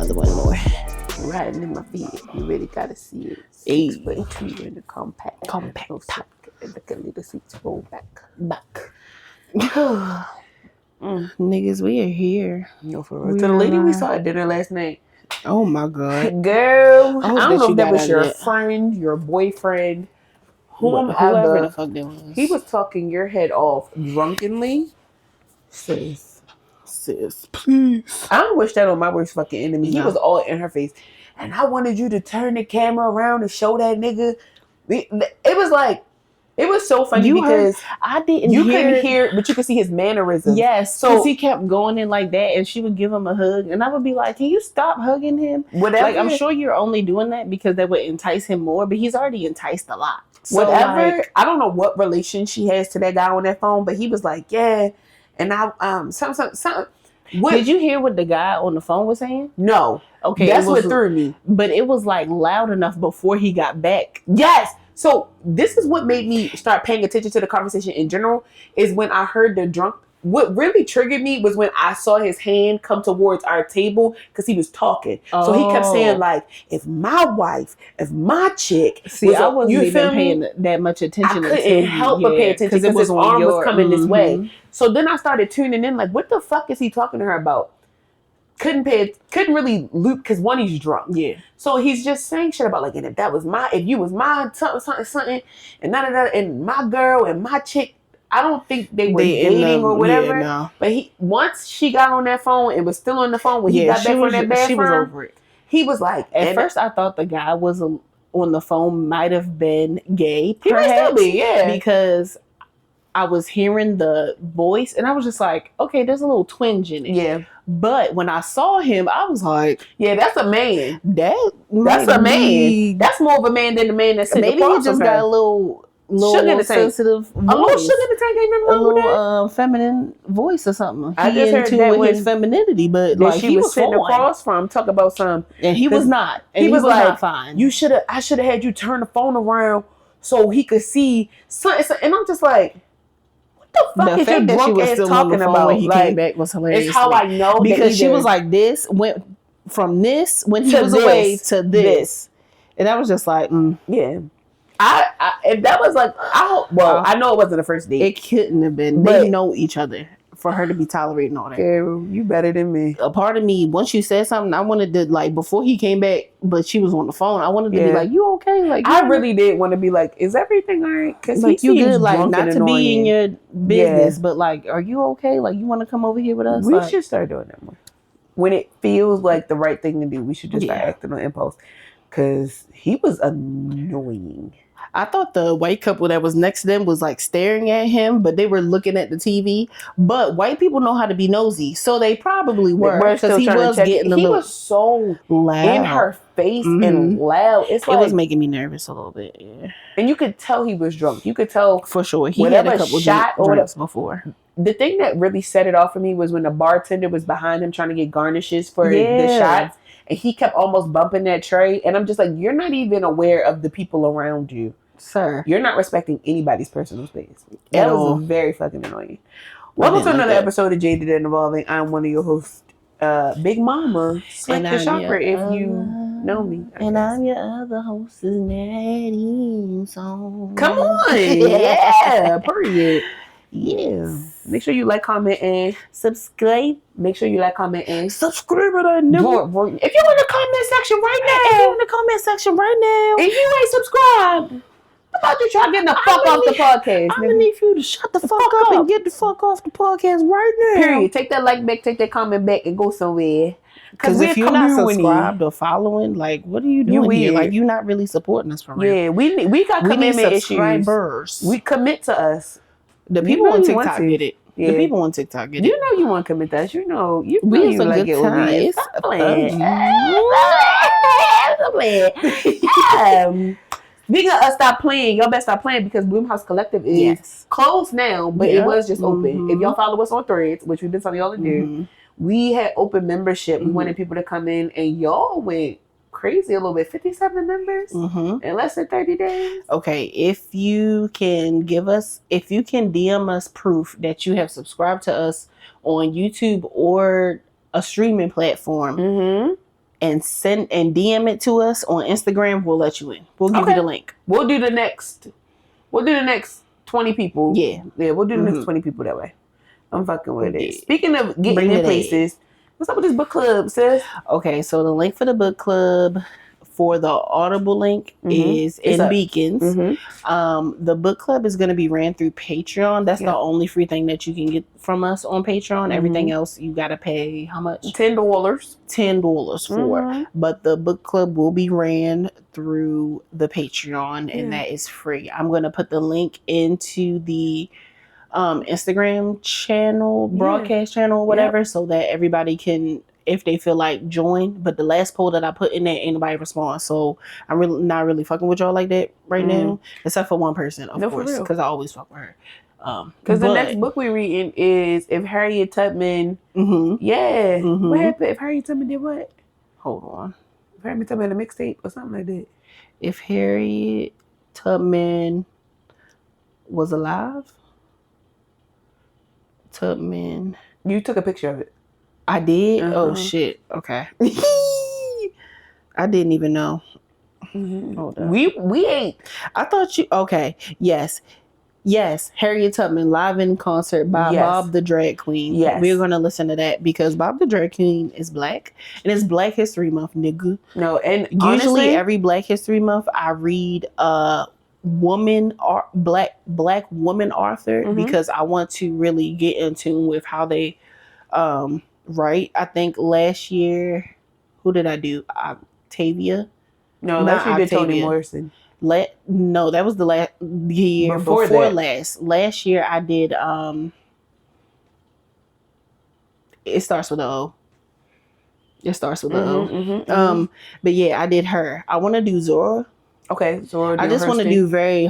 other one more. Riding in my feet. You really gotta see it. Hey. 6'2" in the compact. Compact. Look at the seats roll back. Niggas, we are here. No, for real. To the lady we saw at dinner last night. Oh my God. Girl, I don't know you if that got was out your of that. friend, your boyfriend, Whoever whomever. the fuck that was. He was talking your head off drunkenly. Sis, please. I don't wish that on my worst fucking enemy. He No. was all in her face. And I wanted you to turn the camera around and show that nigga. It was like, it was so funny because I didn't you hear couldn't hear, but you could see his mannerisms. Yes, So- because he kept going in like that, and she would give him a hug, and I would be like, "Can you stop hugging him?" Whatever. Like, I'm sure you're only doing that because that would entice him more, but he's already enticed a lot. So, Whatever. like, I don't know what relation she has to that guy on that phone, but he was like, yeah. And I, something. What? did you hear what the guy on the phone was saying? No. Okay, That's it was, what threw me. But it was like loud enough before he got back. Yes. So this is what made me start paying attention to the conversation in general, is when I heard the drunk. What really triggered me was when I saw his hand come towards our table because he was talking. So he kept saying like, if my wife, if my chick. See, I wasn't even paying that much attention. I couldn't help but pay attention because his arm was coming this way. So then I started tuning in like, what the fuck is he talking to her about? Couldn't really loop because one, he's drunk. Yeah. So he's just saying shit about like, and if you was my something, and and my girl and my chick. I don't think they were dating or whatever. Yeah, no. But once she got on that phone and was still on the phone when he got back from that bathroom, she was over it. He was like, at first I thought the guy was on the phone might have been gay. He might still be, yeah. Because I was hearing the voice and I was just like, okay, there's a little twinge in it. Yeah. But when I saw him, I was like, yeah, that's a man. That's a man. That's more of a man than the man that's maybe he just got a little sensitive voice. A little sugar in the tank, ain't nothing wrong with that. A little feminine voice or something. I just heard that with his femininity, but like he was sitting across from talk about some, and he was not. And he was like, not fine. I should have had you turn the phone around so he could see something. And I'm just like, what the fuck is your drunk ass talking about? When he came back was hilarious. It's how I know because she was like, this went from this when he was away to this, and I was just like, yeah. If that was like, I know it wasn't the first date. It couldn't have been. They know each other for her to be tolerating all that. Girl, you better than me. A part of me, once you said something, I wanted to like before he came back, but she was on the phone. I wanted to be like, "You okay?" Like, I really did want to be like, "Is everything all right?" Because like you good, like not to be in your business, but like, are you okay? Like, you want to come over here with us? We should start doing that more. When it feels like the right thing to do, we should just start acting on impulse. Because he was annoying. I thought the white couple that was next to them was like staring at him, but they were looking at the TV. But white people know how to be nosy, so they probably were because he was getting he was so loud in her face and loud. It was making me nervous a little bit. Yeah, and you could tell he was drunk. You could tell for sure. He had a couple drinks before. The thing that really set it off for me was when the bartender was behind him trying to get garnishes for the shots. And he kept almost bumping that tray. And I'm just like, you're not even aware of the people around you. Sir. You're not respecting anybody's personal space. That was very fucking annoying. Welcome to another episode of Jaded and Evolving. I'm one of your hosts, Big Mama, Slick the Shopper, if you know me. And I'm your other host, Maddie Song. Come on. Yeah. Period. Yeah. Make sure you like, comment, and subscribe. Make sure you like, comment, and subscribe. If you're in the comment section right now, and you ain't subscribed, how about you try getting the fuck off the podcast? I'm gonna need you to shut the fuck up and get the fuck off the podcast right now. Period. Take that like back, take that comment back, and go somewhere. Because if you're not subscribed or following, like, what are you doing here? Like, you're not really supporting us for real. Yeah, we got commitment issues. We commit to us. The people on TikTok get it. Yeah. The people on TikTok get it. You know you want to commit to us. You know you like it when we It's Speaking of us, stop playing. Y'all better stop playing because Bloomhouse Collective is closed now, but it was just open. If y'all follow us on Threads, which we've been telling y'all to do, we had open membership. We wanted people to come in, and y'all went crazy a little bit. 57 members in less than 30 days. Okay, if you can DM us proof that you have subscribed to us on YouTube or a streaming platform, and send and DM it to us on Instagram, we'll let you in. We'll give you the link. We'll do the next 20 people. Yeah, we'll do the next 20 people that way. I'm fucking with it. Speaking of getting in places, what's up with this book club, sis? Okay, so the link for the book club for the Audible link is in Beacons. The book club is going to be ran through Patreon. That's the only free thing that you can get from us on Patreon. Everything else you got to pay how much? $10. $10 for. But the book club will be ran through the Patreon, and that is free. I'm going to put the link into the Instagram channel, broadcast channel, whatever, so that everybody can, if they feel like, join. But the last poll that I put in there, ain't nobody respond, so I'm really not really fucking with y'all like that right now, except for one person, of course, because I always fuck with her. Because the next book we're reading is If Harriet Tubman. What happened? If Harriet Tubman did what? Hold on. If Harriet Tubman had a mixtape or something like that. If Harriet Tubman was alive. Tubman. You took a picture of it. I did? Oh, shit. Okay. I didn't even know. Hold on. We ain't. I thought you... Okay. Yes. Harriet Tubman, live in concert by Bob the Drag Queen. Yes. We're going to listen to that because Bob the Drag Queen is black. And it's Black History Month, nigga. No, and usually honestly, every Black History Month, I read black woman author because I want to really get in tune with how they write. I think last year, who did I do? Octavia? No, last year did Toni Morrison. No, that was the last year before last. Last year I did it starts with a O. It starts with a O. But yeah, I did her. I want to do Zora. Okay, Zora. I just want to do very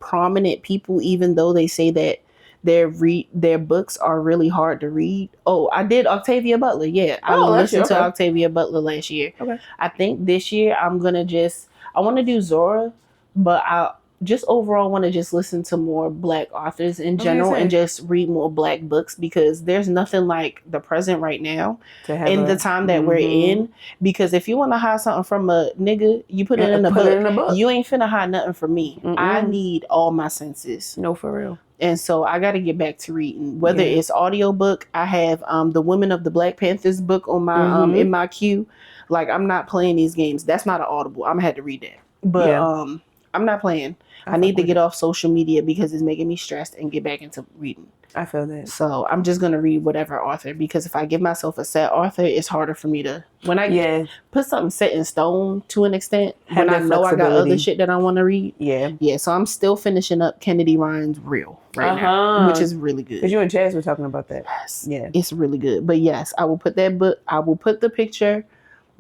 prominent people, even though they say that their books are really hard to read. Oh, I did Octavia Butler. Yeah, I listened to Octavia Butler last year. Okay, I think this year I want to do Zora, but I just overall want to just listen to more black authors in general and just read more black books because there's nothing like the present right now in the time that we're in. Because if you want to hide something from a nigga, you put it in a book. You ain't finna hide nothing from me. I need all my senses. No, for real. And so I got to get back to reading. Whether it's audiobook, I have the Women of the Black Panthers book on my in my queue. Like, I'm not playing these games. That's not an Audible. I'm gonna have to read that. But I'm not playing. I need to get off social media because it's making me stressed and get back into reading. I feel that. So I'm just going to read whatever author, because if I give myself a set author, it's harder for me to, when I put something set in stone to an extent, when I know I got other shit that I want to read. Yeah. So I'm still finishing up Kennedy Ryan's Real right now, which is really good. Because you and Chaz were talking about that. Yes. Yeah. It's really good. But yes, I will put that book, I will put the picture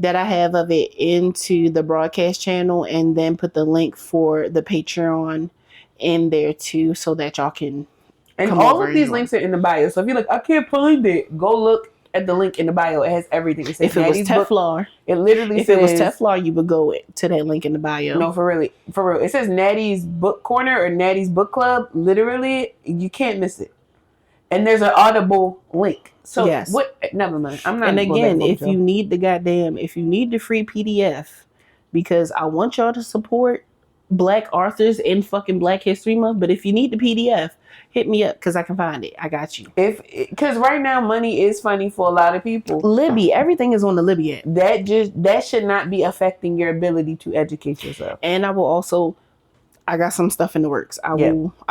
that I have of it into the broadcast channel and then put the link for the Patreon in there too, so that y'all can all of these links are in the bio. So if you're like, I can't find it, go look at the link in the bio. It has everything. It says if it was Teflon, it literally says, if it was Teflon, you would go to that link in the bio. No, for real. It says Natty's Book Corner or Natty's Book Club. Literally, you can't miss it. And there's an Audible link. So what? Never mind. I'm not. And again, if you need the free PDF, because I want y'all to support black authors in fucking Black History Month. But if you need the PDF, hit me up because I can find it. I got you. Because right now money is funny for a lot of people. Libby, everything is on the Libby app. That should not be affecting your ability to educate yourself. And I got some stuff in the works. I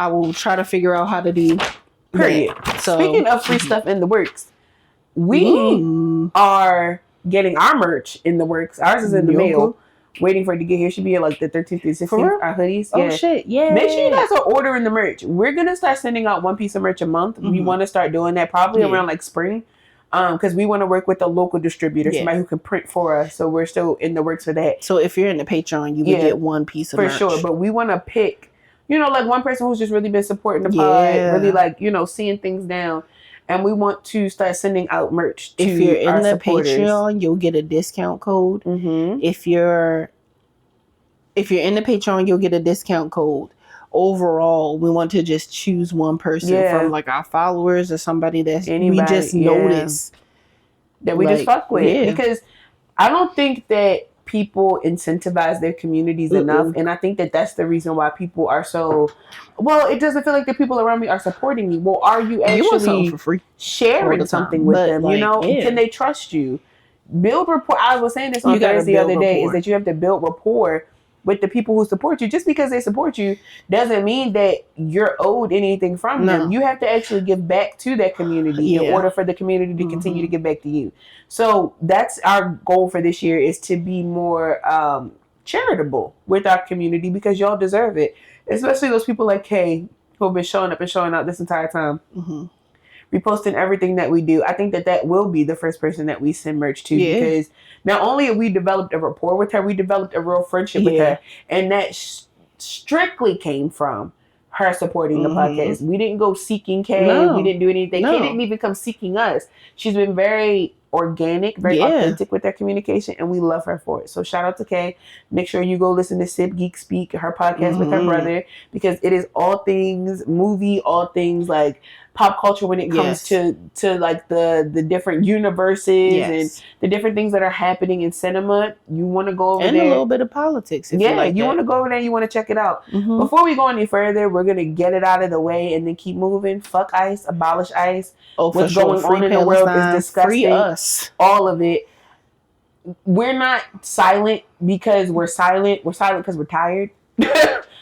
will try to figure out how to do. Period. So, speaking of free stuff in the works, we are getting our merch in the works. Ours is in the mail, waiting for it to get here. Should be like the 13th through 16th. Our hoodies. Oh shit! Yeah. Make sure you guys are ordering the merch. We're gonna start sending out one piece of merch a month. We want to start doing that probably around like spring, because we want to work with a local distributor, somebody who can print for us. So we're still in the works for that. So if you're in the Patreon, you would get one piece of merch for sure. But we want to pick. Like one person who's just really been supporting the pod, really like, seeing things down. And we want to start sending out merch to if you're in the supporters. Patreon, you'll get a discount code. If you're in the Patreon, you'll get a discount code. Overall, we want to just choose one person from like our followers or somebody that we just notice that we just fuck with. Because I don't think that people incentivize their communities enough, and I think that that's the reason why people are so. Well, it doesn't feel like the people around me are supporting me. Well, are you actually for free sharing something with them? Like, can they trust you? Build rapport. I was saying this on Thursday the other day. Is that you have to build rapport with the people who support you. Just because they support you doesn't mean that you're owed anything from them. You have to actually give back to that community in order for the community to continue to give back to you. So that's our goal for this year, is to be more charitable with our community, because y'all deserve it. Especially those people like Kay, who have been showing up and showing out this entire time. Reposting everything that we do. I think that will be the first person that we send merch to, because not only have we developed a rapport with her, we developed a real friendship with her, and that strictly came from her supporting the podcast. We didn't go seeking Kay. We didn't do anything. Kay didn't even come seeking us. She's been very organic, very authentic with their communication, and we love her for it. So shout out to Kay. Make sure you go listen to Sip Geek Speak, her podcast with her brother, because it is all things movie, all things like pop culture when it comes to like the different universes and the different things that are happening in cinema. You want to go over there. And a little bit of politics. If you want to go over there, you want to check it out. Before we go any further, we're going to get it out of the way and then keep moving. Fuck ICE, abolish ICE. What's going on in the world is disgusting. Free us. All of it. We're not silent because we're silent. We're silent because we're tired.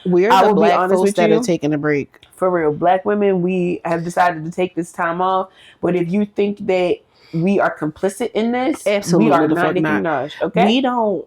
We're the black folks that are taking a break. For real. Black women, we have decided to take this time off. But if you think that we are complicit in this, absolutely, we are not Nicki Minaj. Okay? We don't.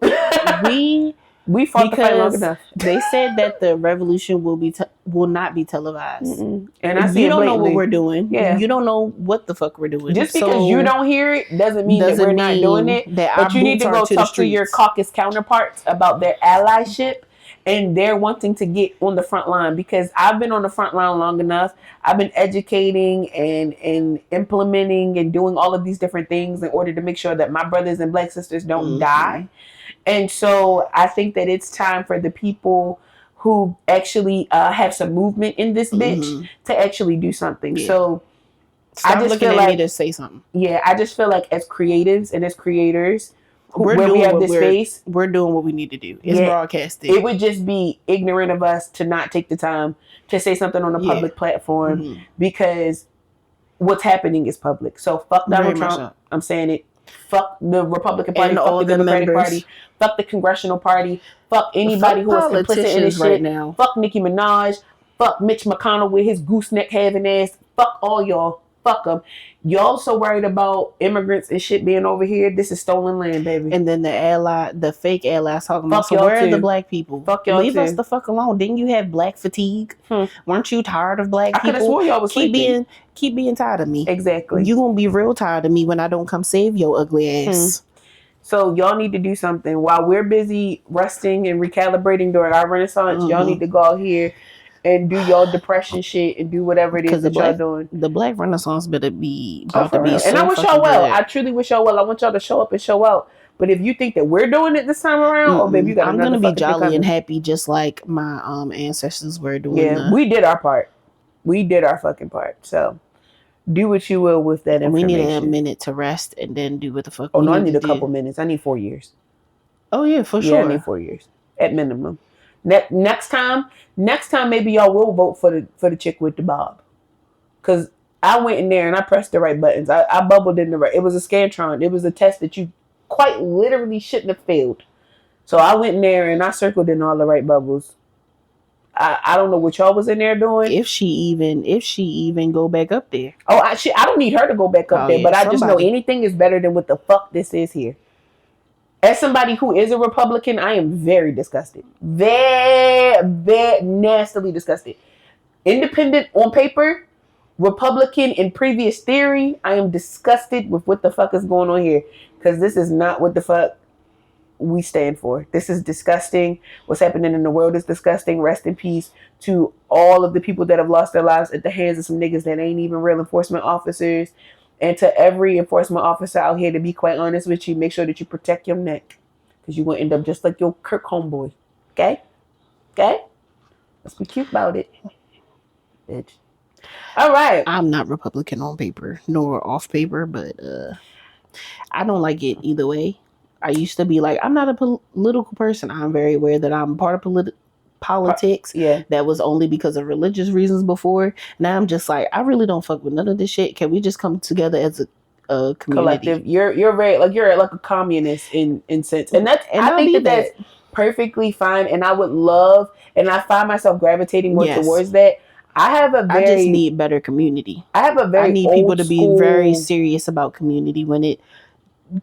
We fought the fight long enough. They said that the revolution will not be televised. And I see you don't know what we're doing. You don't know what the fuck we're doing. Just because you don't hear it doesn't mean that we're not doing it. But you need to go talk to your caucus counterparts about their allyship. And they're wanting to get on the front line, because I've been on the front line long enough. I've been educating and implementing and doing all of these different things in order to make sure that my brothers and black sisters don't die. And so I think that it's time for the people who actually have some movement in this bitch to actually do something. So I just feel like, me to say something. Yeah, I just feel like as creatives and as creators, we're doing what we need to do. It's broadcasting. It would just be ignorant of us to not take the time to say something on a public platform, because what's happening is public. So fuck Donald Trump. I'm saying it. Fuck the Republican Party. Fuck the Democratic Party. Fuck the Congressional Party. Fuck anybody who is complicit in this shit right now. Fuck Nicki Minaj. Fuck Mitch McConnell with his gooseneck having ass. Fuck all y'all. Fuck them. Y'all so worried about immigrants and shit being over here. This is stolen land, baby. And then the fake allies talking about, so where are the black people? Fuck y'all. Leave us the fuck alone. Didn't you have black fatigue? Weren't you tired of black people? I could have swore y'all was keep being tired of me. Exactly. You gonna be real tired of me when I don't come save your ugly ass. So y'all need to do something while we're busy resting and recalibrating during our renaissance. Y'all need to go out here and do y'all depression shit and do whatever it is that y'all doing. The Black Renaissance better be about to be so. And I wish y'all well. I truly wish y'all well. I want y'all to show up and show out. But if you think that we're doing it this time around, baby, you got. I'm gonna be jolly and happy, just like my ancestors were doing. Yeah, we did our part. We did our fucking part. So do what you will with that information. We need a minute to rest and then do what the fuck. Oh no, I need a couple minutes. I need 4 years. Oh yeah, for sure. I need 4 years at minimum. Next time, maybe y'all will vote for the chick with the bob, because I went in there and I pressed the right buttons. I bubbled in the right. It was a Scantron. It was a test that you quite literally shouldn't have failed. So I went in there and I circled in all the right bubbles. I don't know what y'all was in there doing. If she even go back up there. Oh, I don't need her to go back up there, but I just know anything is better than what the fuck this is here. As somebody who is a Republican, I am very disgusted. Very, very nastily disgusted. Independent on paper, Republican in previous theory, I am disgusted with what the fuck is going on here. Because this is not what the fuck we stand for. This is disgusting. What's happening in the world is disgusting. Rest in peace to all of the people that have lost their lives at the hands of some niggas that ain't even real enforcement officers. And to every enforcement officer out here, to be quite honest with you, make sure that you protect your neck. Because you're going to end up just like your Kirk homeboy. Okay? Okay? Let's be cute about it. Bitch. All right. I'm not Republican on paper, nor off paper, but I don't like it either way. I used to be like, I'm not a political person. I'm very aware that I'm part of politics. Yeah. That was only because of religious reasons before. Now I'm just like, I really don't fuck with none of this shit. Can we just come together as a community? Collective. You're very like you're like a communist in sense. And that's I think that's perfectly fine. And I would love and I find myself gravitating more towards that. I just need better community. I need people to be very serious about community when it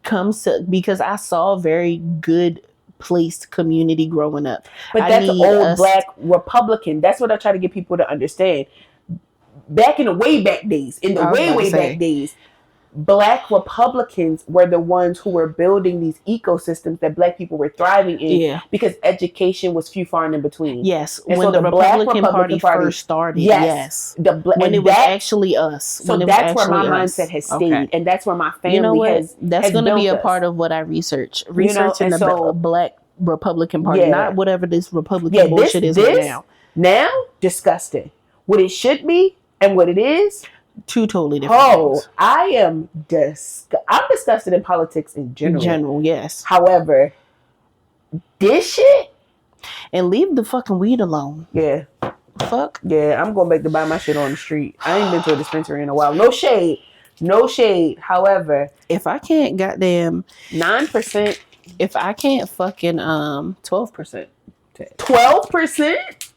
comes to, because I saw very good placed community growing up. But that's old black Republican. That's what I try to get people to understand. Back in the way back days, back days, Black Republicans were the ones who were building these ecosystems that Black people were thriving in because education was few, far, and in between. Yes, and when so the Republican Party first started, when it was actually us. So that's where my mindset has stayed, and that's where my family has. That's going to be a part of what I research. Researching the Black Republican Party, not whatever this Republican bullshit is right now. Now, disgusting. What it should be and what it is. Two totally different things. I'm disgusted in politics in general. In general, yes. However, this shit. And leave the fucking weed alone. Yeah. Fuck. Yeah, I'm going back to buy my shit on the street. I ain't been to a dispensary in a while. No shade. However, if I can't goddamn 9%. If I can't fucking 12%. 12%?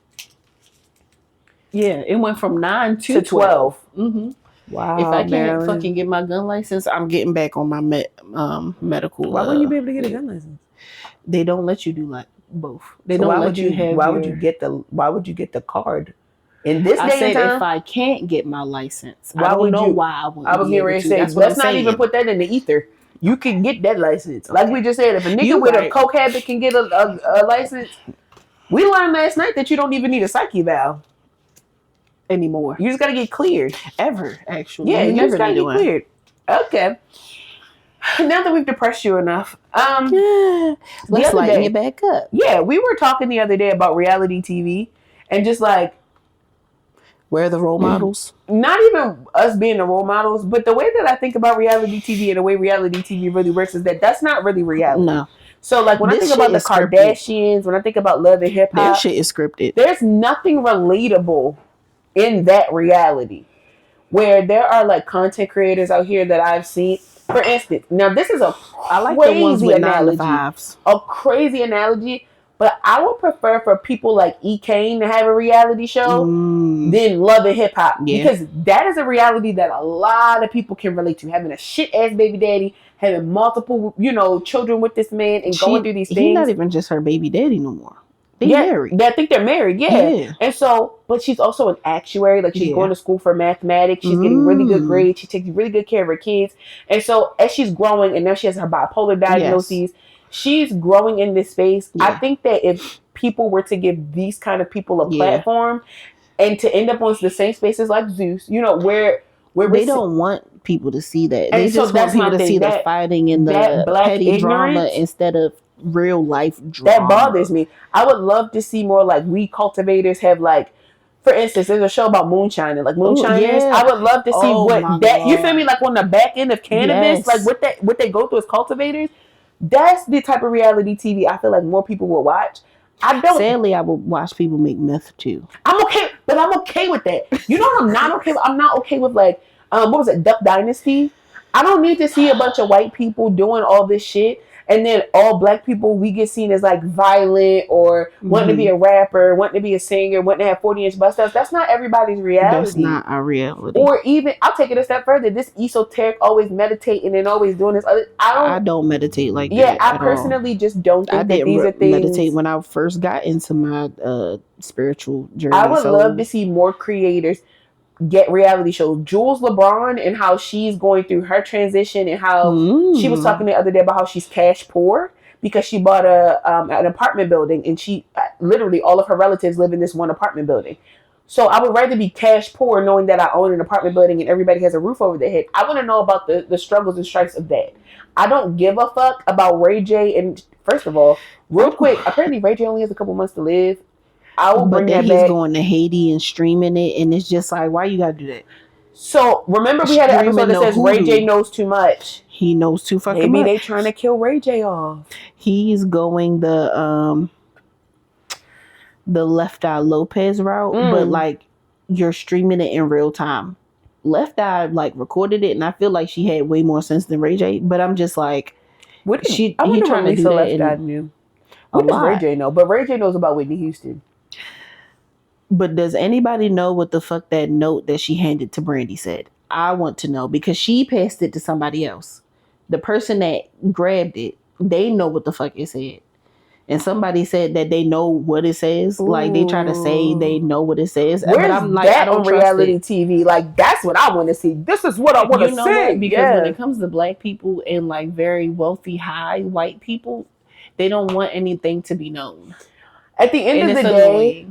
Yeah, it went from 9 to 12. Mm-hmm. Wow. If I can't fucking get my gun license, I'm getting back on my medical. Why wouldn't you be able to get a gun license? They don't let you do like both. They don't let you have. Why would you get the card? In this day and time, if I can't get my license, I don't know why I wouldn't. I was getting ready to say, let's not even put that in the ether. You can get that license. Like we just said, if a nigga with a coke habit can get a license, we learned last night that you don't even need a psych eval anymore. You just gotta get cleared. Actually. Yeah, you just gotta get cleared. Okay. Now that we've depressed you enough, let's lighten it back up. Yeah, we were talking the other day about reality TV and just like where are the role models? Not even us being the role models, but the way that I think about reality TV and the way reality TV really works is that that's not really reality. No. So like when I think about the Kardashians, when I think about Love and Hip Hop, their shit is scripted. There's nothing relatable in that reality. Where there are like content creators out here that I've seen. For instance, now this is I like the ones with 9 to 5s. A crazy analogy, but I would prefer for people like E. Kane to have a reality show than Love and Hip Hop. Yeah. Because that is a reality that a lot of people can relate to. Having a shit ass baby daddy, having multiple, children with this man and going through these things. He's not even just her baby daddy no more. They're married. I think they're married, yeah. And so, but she's also an actuary. Like she's going to school for mathematics. She's getting really good grades. She takes really good care of her kids. And so as she's growing and now she has her bipolar diagnoses, she's growing in this space. Yeah. I think that if people were to give these kind of people a platform and to end up on the same spaces like Zeus, where they don't want people to see that. They just want people to see the fighting and the petty drama instead of real life drama. That bothers me. I would love to see more like weed cultivators have like, for instance, there's a show about moonshining, like moonshiners. I would love to see you feel me, like on the back end of cannabis, like what they go through as cultivators. That's the type of reality TV I feel like more people will watch. Sadly, I would watch people make meth too. I'm okay with that. You know what I'm not okay with? I'm not okay with like, what was it, Duck Dynasty? I don't need to see a bunch of white people doing all this shit. And then all black people, we get seen as like violent or wanting to be a rapper, wanting to be a singer, wanting to have 40-inch bust ups. That's not everybody's reality. That's not our reality. Or even, I'll take it a step further. This esoteric, always meditating and always doing this other. I don't meditate like that. Yeah, I personally just don't think that these are things. I didn't meditate when I first got into my spiritual journey. I would love to see more creators get reality shows. Jules LeBron and how she's going through her transition and how she was talking the other day about how she's cash poor because she bought an apartment building and she literally all of her relatives live in this one apartment building. So I would rather be cash poor knowing that I own an apartment building and everybody has a roof over their head. I want to know about the struggles and strikes of that. I don't give a fuck about Ray J. And first of all, real quick, apparently Ray J only has a couple months to live. I will bring that back. He's going to Haiti and streaming it, and it's just like, why you gotta do that? So remember we had an episode that says Ray J knows too much. He knows too fucking much. Maybe they trying to kill Ray J off. He's going the Left Eye Lopez route, but like you're streaming it in real time. Left Eye like recorded it, and I feel like she had way more sense than Ray J. But I'm just like, I wonder he trying to do that. Left Eye knew. What does Ray J know? But Ray J knows about Whitney Houston. But does anybody know what the fuck that note that she handed to Brandy said? I want to know because she passed it to somebody else. The person that grabbed it, they know what the fuck it said. And somebody said that they know what it says. Ooh. Like they try to say they know what it says. Where's but I'm like, that I don't on reality TV? Like that's what I want to see. This is what I want to see. What? Because when it comes to black people and like very wealthy, high white people, they don't want anything to be known. At the end of the day,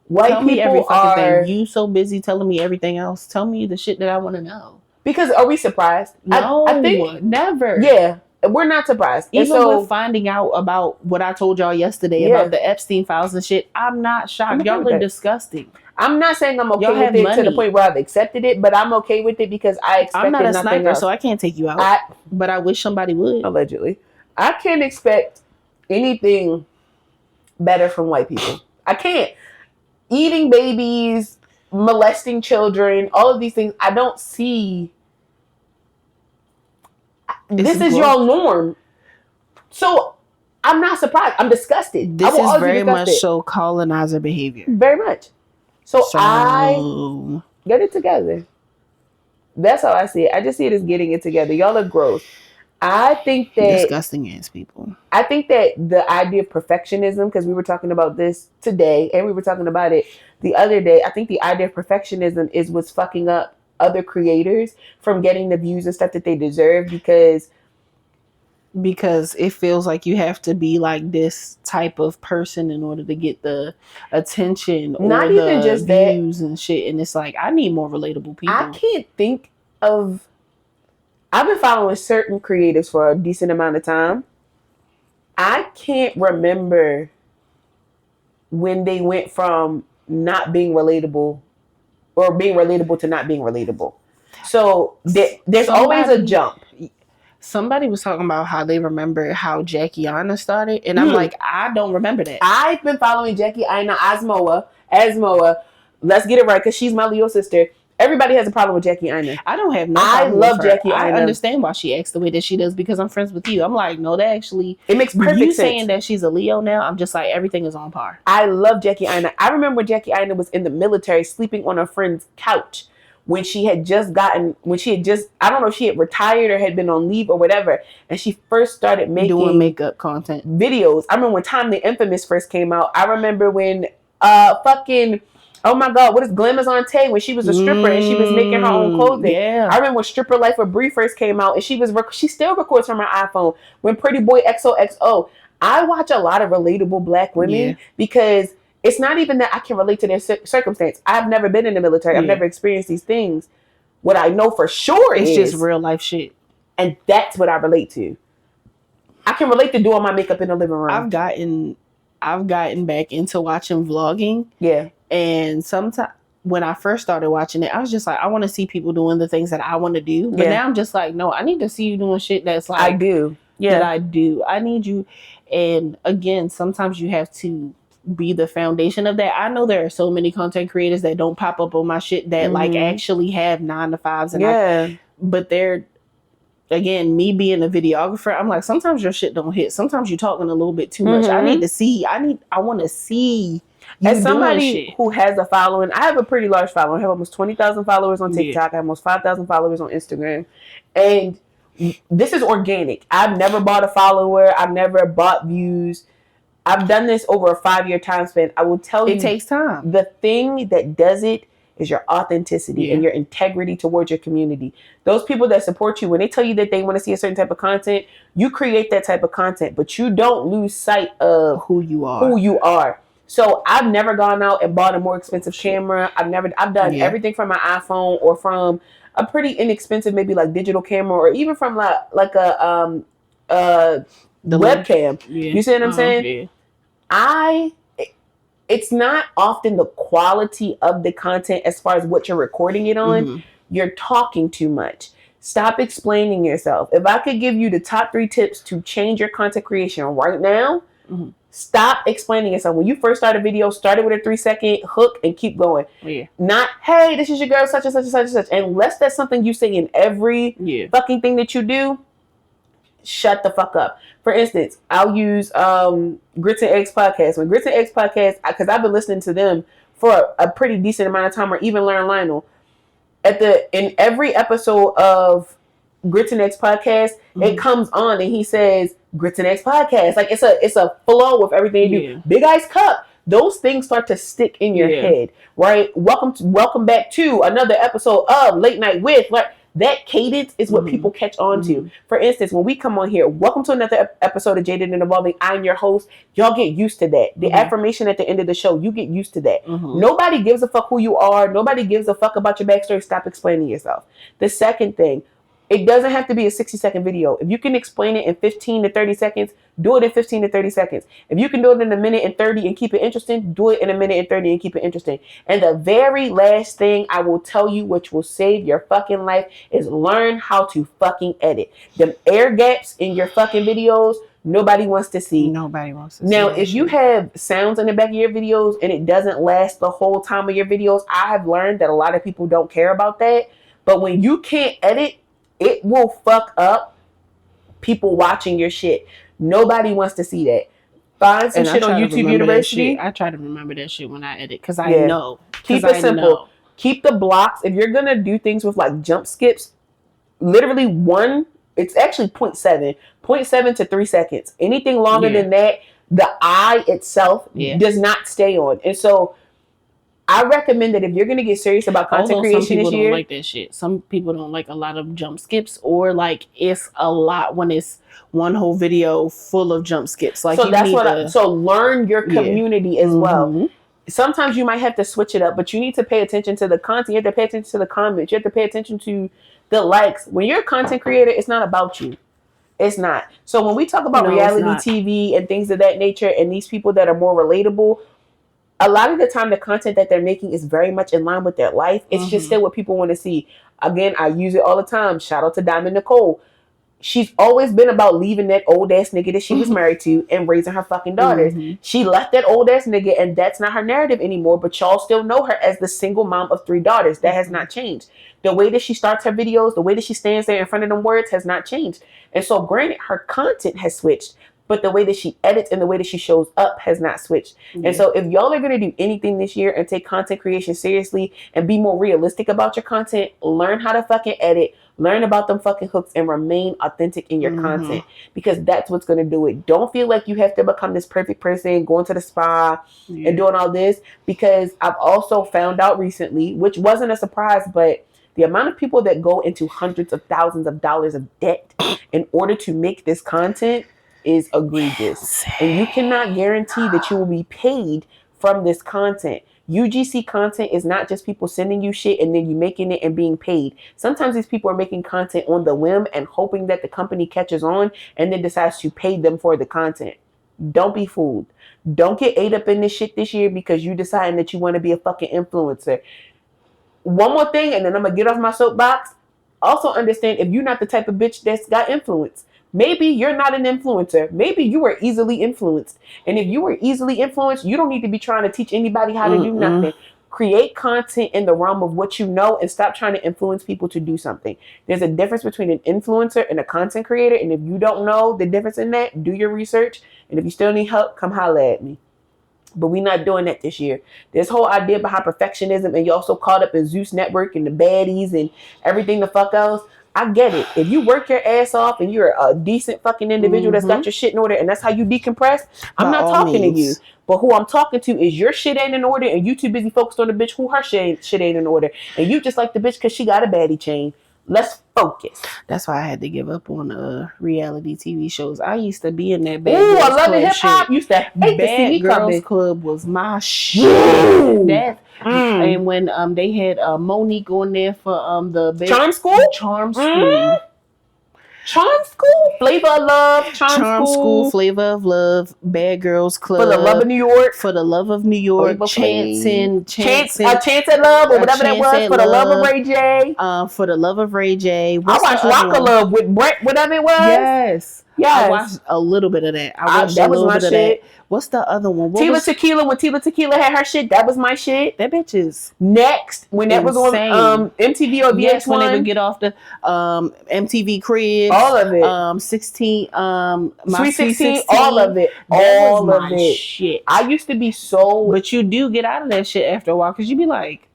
white people are. You so busy telling me everything else. Tell me the shit that I want to know. Because are we surprised? No, I think never. Yeah. We're not surprised. Even with finding out about what I told y'all yesterday about the Epstein files and shit, I'm not shocked. Y'all are disgusting. I'm not saying I'm okay with it to the point where I've accepted it, but I'm okay with it because I expected I'm not a nothing sniper, else. So I can't take you out. But I wish somebody would. Allegedly. I can't expect anything better from white people. I can't. Eating babies, molesting children, all of these things, I don't see... This is your norm. So I'm not surprised. I'm disgusted. This is very much so colonizer behavior. Very much. So I get it together. That's how I see it. I just see it as getting it together. Y'all are gross. I think that disgusting ass people. I think that the idea of perfectionism, because we were talking about this today and we were talking about it the other day. I think the idea of perfectionism is what's fucking up other creators from getting the views and stuff that they deserve because it feels like you have to be like this type of person in order to get the attention or not even just views and shit. And it's like, I need more relatable people. I can't think of... I've been following certain creators for a decent amount of time. I can't remember when they went from not being relatable or being relatable to not being relatable. So there's always a jump. Somebody was talking about how they remember how Jackie Aina started. And I'm like, I don't remember that. I've been following Jackie Aina Asmoa. Let's get it right, because she's my Leo sister. Everybody has a problem with Jackie Aina. I don't have no problem with her. I love Jackie Aina. I understand why she acts the way that she does because I'm friends with you. I'm like, no, that actually... It makes perfect sense. You saying that she's a Leo now, I'm just like, everything is on par. I love Jackie Aina. I remember when Jackie Aina was in the military sleeping on her friend's couch when she had just, I don't know if she had retired or had been on leave or whatever. And she first started doing makeup content videos. I remember when Time the Infamous first came out. I remember when oh my God, what is Glamazon Tay when she was a stripper and she was making her own clothing? Yeah. I remember when Stripper Life with Brie first came out and she still records from her iPhone. When Pretty Boy XOXO. I watch a lot of relatable black women because it's not even that I can relate to their circumstance. I've never been in the military. I've never experienced these things. What I know for sure is just real life shit. And that's what I relate to. I can relate to doing my makeup in the living room. I've gotten back into watching vlogging. Yeah. And sometimes when I first started watching it, I was just like, I want to see people doing the things that I want to do. But now I'm just like, no, I need to see you doing shit that's like... I do. Yeah. That I do. I need you. And again, sometimes you have to be the foundation of that. I know there are so many content creators that don't pop up on my shit that like actually have 9-to-5s. And but they're... Again, me being a videographer, I'm like, sometimes your shit don't hit. Sometimes you're talking a little bit too much. I need to see. I want to see... As somebody who has a following, I have a pretty large following. I have almost 20,000 followers on TikTok. I have almost 5,000 followers on Instagram. And this is organic. I've never bought a follower. I've never bought views. I've done this over a 5-year time span. I will tell you. It takes time. The thing that does it is your authenticity and your integrity towards your community. Those people that support you, when they tell you that they want to see a certain type of content, you create that type of content, but you don't lose sight of who you are. So I've never gone out and bought a more expensive camera. I've done everything from my iPhone or from a pretty inexpensive, maybe like digital camera, or even from like a webcam. You see what I'm saying? Yeah. it's not often the quality of the content as far as what you're recording it on. You're talking too much. Stop explaining yourself. If I could give you the top 3 tips to change your content creation right now, stop explaining yourself. When you first start a video, start it with a 3-second hook and keep going. Yeah. Not, hey, this is your girl, such and such and such and such. Unless that's something you say in every fucking thing that you do, shut the fuck up. For instance, I'll use Grits and Eggs podcast. When Grits and Eggs podcast, because I've been listening to them for a pretty decent amount of time, or even Learn Lionel. In every episode of Grits and Eggs podcast, it comes on and he says Grits and Eggs podcast. Like it's a flow of everything you do. Big Ice Cup. Those things start to stick in your head, right? Welcome back to another episode of Late Night With. Like that cadence is what people catch on to. For instance, when we come on here, welcome to another episode of Jaded and Evolving. I'm your host. Y'all get used to that. The affirmation at the end of the show, you get used to that. Nobody gives a fuck who you are. Nobody gives a fuck about your backstory. Stop explaining yourself. The second thing, it doesn't have to be a 60-second video. If you can explain it in 15 to 30 seconds, do it in 15 to 30 seconds. If you can do it in a minute and 30 and keep it interesting, do it in a minute and 30 and keep it interesting. And the very last thing I will tell you, which will save your fucking life, is learn how to fucking edit. Them air gaps in your fucking videos, nobody wants to see. Nobody wants to see. Now, if you have sounds in the back of your videos and it doesn't last the whole time of your videos, I have learned that a lot of people don't care about that. But when you can't edit, it will fuck up people watching your shit. Nobody wants to see that. Find some shit on YouTube University. I try to remember that shit when I edit because I know. Keep it simple. Keep the blocks. If you're going to do things with like jump skips, literally it's actually 0.7 to 3 seconds. Anything longer than that, the eye itself does not stay on. And so I recommend that if you're going to get serious about content creation this year. Some people don't like that shit. Some people don't like a lot of jump skips, or like it's a lot when it's one whole video full of jump skips. Like, so learn your community as well. Sometimes you might have to switch it up, but you need to pay attention to the content. You have to pay attention to the comments. You have to pay attention to the likes. When you're a content creator, it's not about you. It's not. So when we talk about reality TV and things of that nature, and these people that are more relatable, a lot of the time, the content that they're making is very much in line with their life. It's just still what people want to see. Again, I use it all the time. Shout out to Diamond Nicole. She's always been about leaving that old ass nigga that she was married to and raising her fucking daughters. She left that old ass nigga, and that's not her narrative anymore. But y'all still know her as the single mom of 3 daughters. That has not changed. The way that she starts her videos, the way that she stands there in front of them words has not changed. And so, granted, her content has switched, but the way that she edits and the way that she shows up has not switched. And so if y'all are going to do anything this year and take content creation seriously and be more realistic about your content, learn how to fucking edit, learn about them fucking hooks, and remain authentic in your content, because that's what's going to do it. Don't feel like you have to become this perfect person, going to the spa and doing all this, because I've also found out recently, which wasn't a surprise, but the amount of people that go into hundreds of thousands of dollars of debt in order to make this content is egregious. And you cannot guarantee that you will be paid from this content. UGC content is not just people sending you shit and then you making it and being paid. Sometimes these people are making content on the whim and hoping that the company catches on and then decides to pay them for the content. Don't be fooled. Don't get ate up in this shit this year because you deciding that you want to be a fucking influencer. One more thing, and then I'm going to get off my soapbox. Also understand, if you're not the type of bitch that's got influence, maybe you're not an influencer. Maybe you were easily influenced. And if you were easily influenced, you don't need to be trying to teach anybody how to do nothing. Create content in the realm of what you know and stop trying to influence people to do something. There's a difference between an influencer and a content creator. And if you don't know the difference in that, do your research. And if you still need help, come holler at me. But we're not doing that this year. This whole idea behind perfectionism, and you're also caught up in Zeus Network and the baddies and everything the fuck else. I get it. If you work your ass off and you're a decent fucking individual that's got your shit in order and that's how you decompress, I'm not talking to you. But who I'm talking to is your shit ain't in order and you too busy focused on the bitch who her shit ain't in order. And you just like the bitch because she got a baddie chain. Let's focus. That's why I had to give up on reality TV shows. I used to be in that Bad Girls Club. I love the hip hop. Used to hate Bad Girls Club was my shit. And when they had Monique going there for the Charm School. Charm School, Flavor of Love, Charm School, Flavor of Love, Bad Girls Club, For the Love of New York, For the Love of New York, Chance at Love, or whatever that was, For the Love of Ray J. For the Love of Ray J. I watched Rock of Love with Brett, whatever it was. Yes. I watched a little bit of that. I watched a little bit of that. What's the other one? Tequila, when Tila Tequila had her shit, that was my shit. That bitch is next when that was on MTV or VH1. Yes, when they would get off the MTV Cribs. All of it. 16, Sweet 16, all of it. All of it. Shit. I used to be so... But you do get out of that shit after a while because you be like,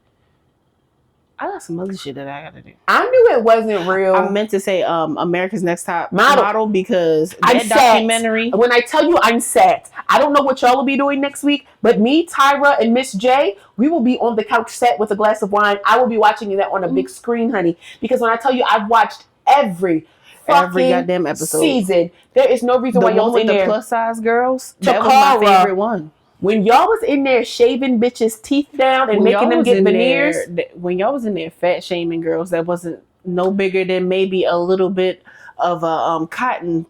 I got some other shit that I gotta do. I knew it wasn't real. I meant to say America's Next Top Model because that documentary. When I tell you I'm set, I don't know what y'all will be doing next week, but me, Tyra, and Miss J, we will be on the couch set with a glass of wine. I will be watching that on a big screen, honey. Because when I tell you I've watched every goddamn episode season, there is no reason why y'all was in there. The plus size girls, that was my favorite one. When y'all was in there shaving bitches' teeth down and making them get veneers. When y'all was in there fat shaming girls, that wasn't no bigger than maybe a little bit of a cotton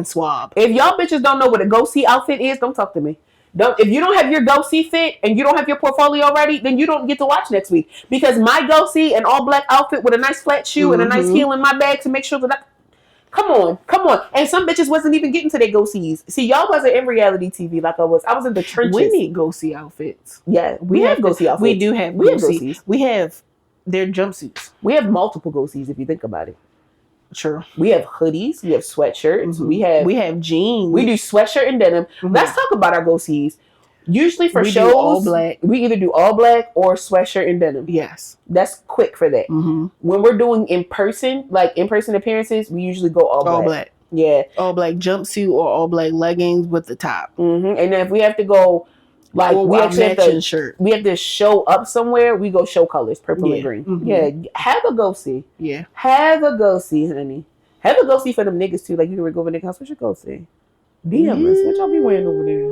swab. If y'all bitches don't know what a go-see outfit is, don't talk to me. If you don't have your go-see fit and you don't have your portfolio ready, then you don't get to watch next week. Because my go-see, an all-black outfit with a nice flat shoe and a nice heel in my bag to make sure that I... Come on. And some bitches wasn't even getting to their go-sees. See, y'all wasn't in reality TV like I was. I was in the trenches. We need go-see outfits. Yeah, we have go-see outfits. We do have go-sees. We have their jumpsuits. We have multiple go-sees if you think about it. True. We have hoodies. We have sweatshirts. We have jeans. We do sweatshirt and denim. Let's talk about our go-sees. Usually for shows, all black. We either do all black or sweatshirt and denim. Yes. That's quick for that. When we're doing in-person appearances, we usually go all black. All black. Yeah. All black jumpsuit or all black leggings with the top. And then if we have to go, we have to show up somewhere, we go show colors, purple and green. Yeah. Have a go-see. Yeah. Have a go-see, honey. Have a go-see for them niggas too. Like, you can go over to niggas' house. What's your go-see? DM us. What y'all be wearing over there?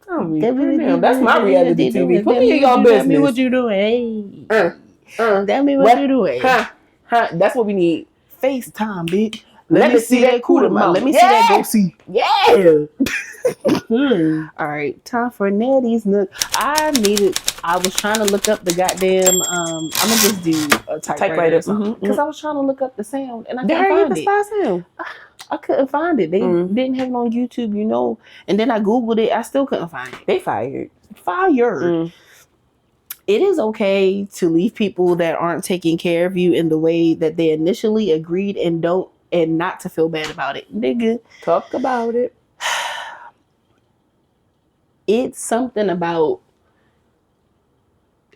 Damn, that's my reality TV. Put me in y'all business. Tell me what you doing. Tell me what you doing. That's what we need. FaceTime, bitch. Let me see that cooler mouth. Let me see that go-see. Yeah. All right, time for Nettie's Nook. I was trying to look up the goddamn. I'm gonna just do a typewriter because I was trying to look up the sound and I couldn't find it. I couldn't find it. They didn't have it on YouTube, And then I Googled it. I still couldn't find it. They fired. It is okay to leave people that aren't taking care of you in the way that they initially agreed and not to feel bad about it. Nigga. Talk about it. It's something about,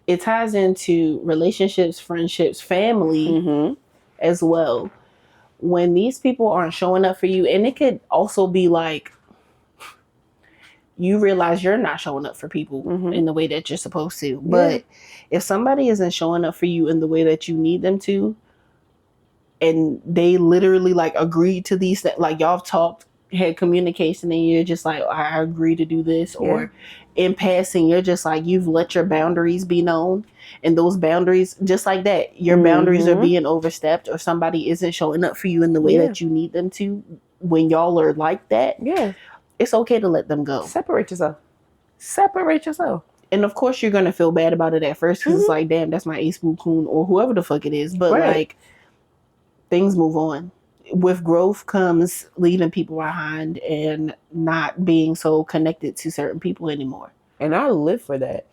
it ties into relationships, friendships, family as well. When these people aren't showing up for you, and it could also be like, you realize you're not showing up for people in the way that you're supposed to. But if somebody isn't showing up for you in the way that you need them to, and they literally agreed to these things, y'all talked, had communication, and you're just like, I agree to do this, or in passing, you're just like, you've let your boundaries be known, and those boundaries, just like that, your boundaries are being overstepped, or somebody isn't showing up for you in the way that you need them to. When y'all are like that, it's okay to let them go. Separate yourself. And of course, you're gonna feel bad about it at first because it's like, damn, that's my ace boo coon or whoever the fuck it is. But things move on. With growth comes leaving people behind and not being so connected to certain people anymore. And I live for that.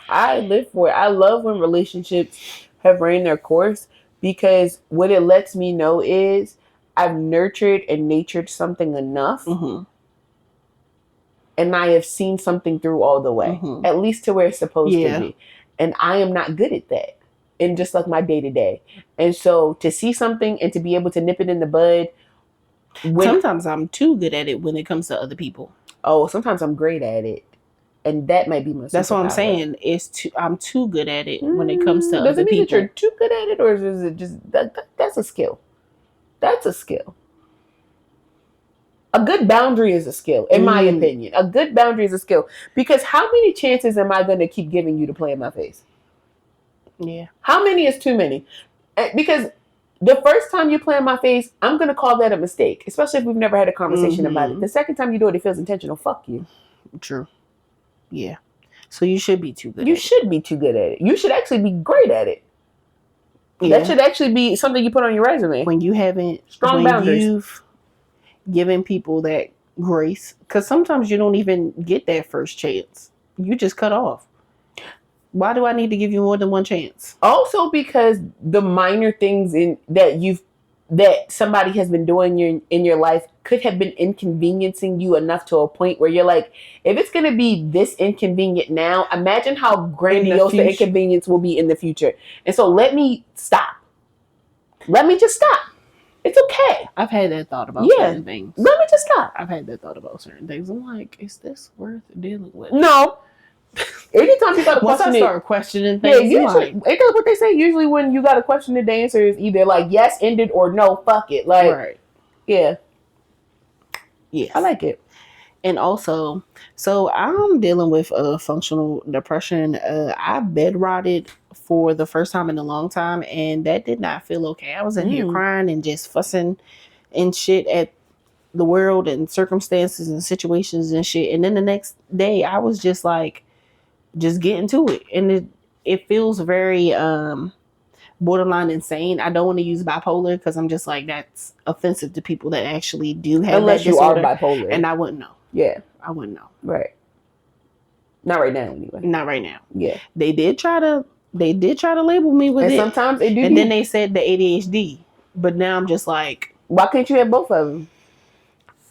I live for it. I love when relationships have ran their course, because what it lets me know is I've nurtured and natured something enough, and I have seen something through all the way, at least to where it's supposed to be. And I am not good at that in just my day-to-day. And so to see something and to be able to nip it in the bud. Sometimes I'm too good at it when it comes to other people. Oh, sometimes I'm great at it. And that might be my superpower. That's what I'm saying. I'm too good at it when it comes to other people. Does it mean that you're too good at it, or is it just that's a skill? That's a skill. A good boundary is a skill, in my opinion. A good boundary is a skill. Because how many chances am I going to keep giving you to play in my face? Yeah. How many is too many? Because The first time you play in my face, I'm going to call that a mistake, especially if we've never had a conversation about it. The second time you do it, it feels intentional. Fuck you. True. Yeah. So you should be too good You should be too good at it. You should actually be great at it. Yeah. That should actually be something you put on your resume. When you haven't... Strong boundaries. You've given people that grace. Because sometimes you don't even get that first chance. You just cut off. Why do I need to give you more than one chance? Also, because the minor things that somebody has been doing in your life could have been inconveniencing you enough to a point where you're like, if it's going to be this inconvenient now, imagine how grandiose the inconvenience will be in the future. And so let me stop. Let me just stop. It's okay. I've had that thought about certain things. Let me just stop. I've had that thought about certain things. I'm like, is this worth dealing with? No. Anytime you got to question once I start questioning things, ain't that what they say? Usually, when you got to question it, the answer is either like yes, ended, or no, fuck it. Like, right. Yeah. Yes. I like it. And also, so I'm dealing with functional depression. I bed rotted for the first time in a long time, and that did not feel okay. I was in here crying and just fussing and shit at the world and circumstances and situations and shit. And then the next day, I was just like, just getting to it. And it feels very borderline insane. I don't want to use bipolar because I'm just like, that's offensive to people that actually do have unless that disorder. You are bipolar. And I wouldn't know. Yeah. I wouldn't know. Right. Not right now, anyway. Not right now. Yeah. They did try to label me with and it. Sometimes they do. And then they said the ADHD. But now I'm just like, why can't you have both of them?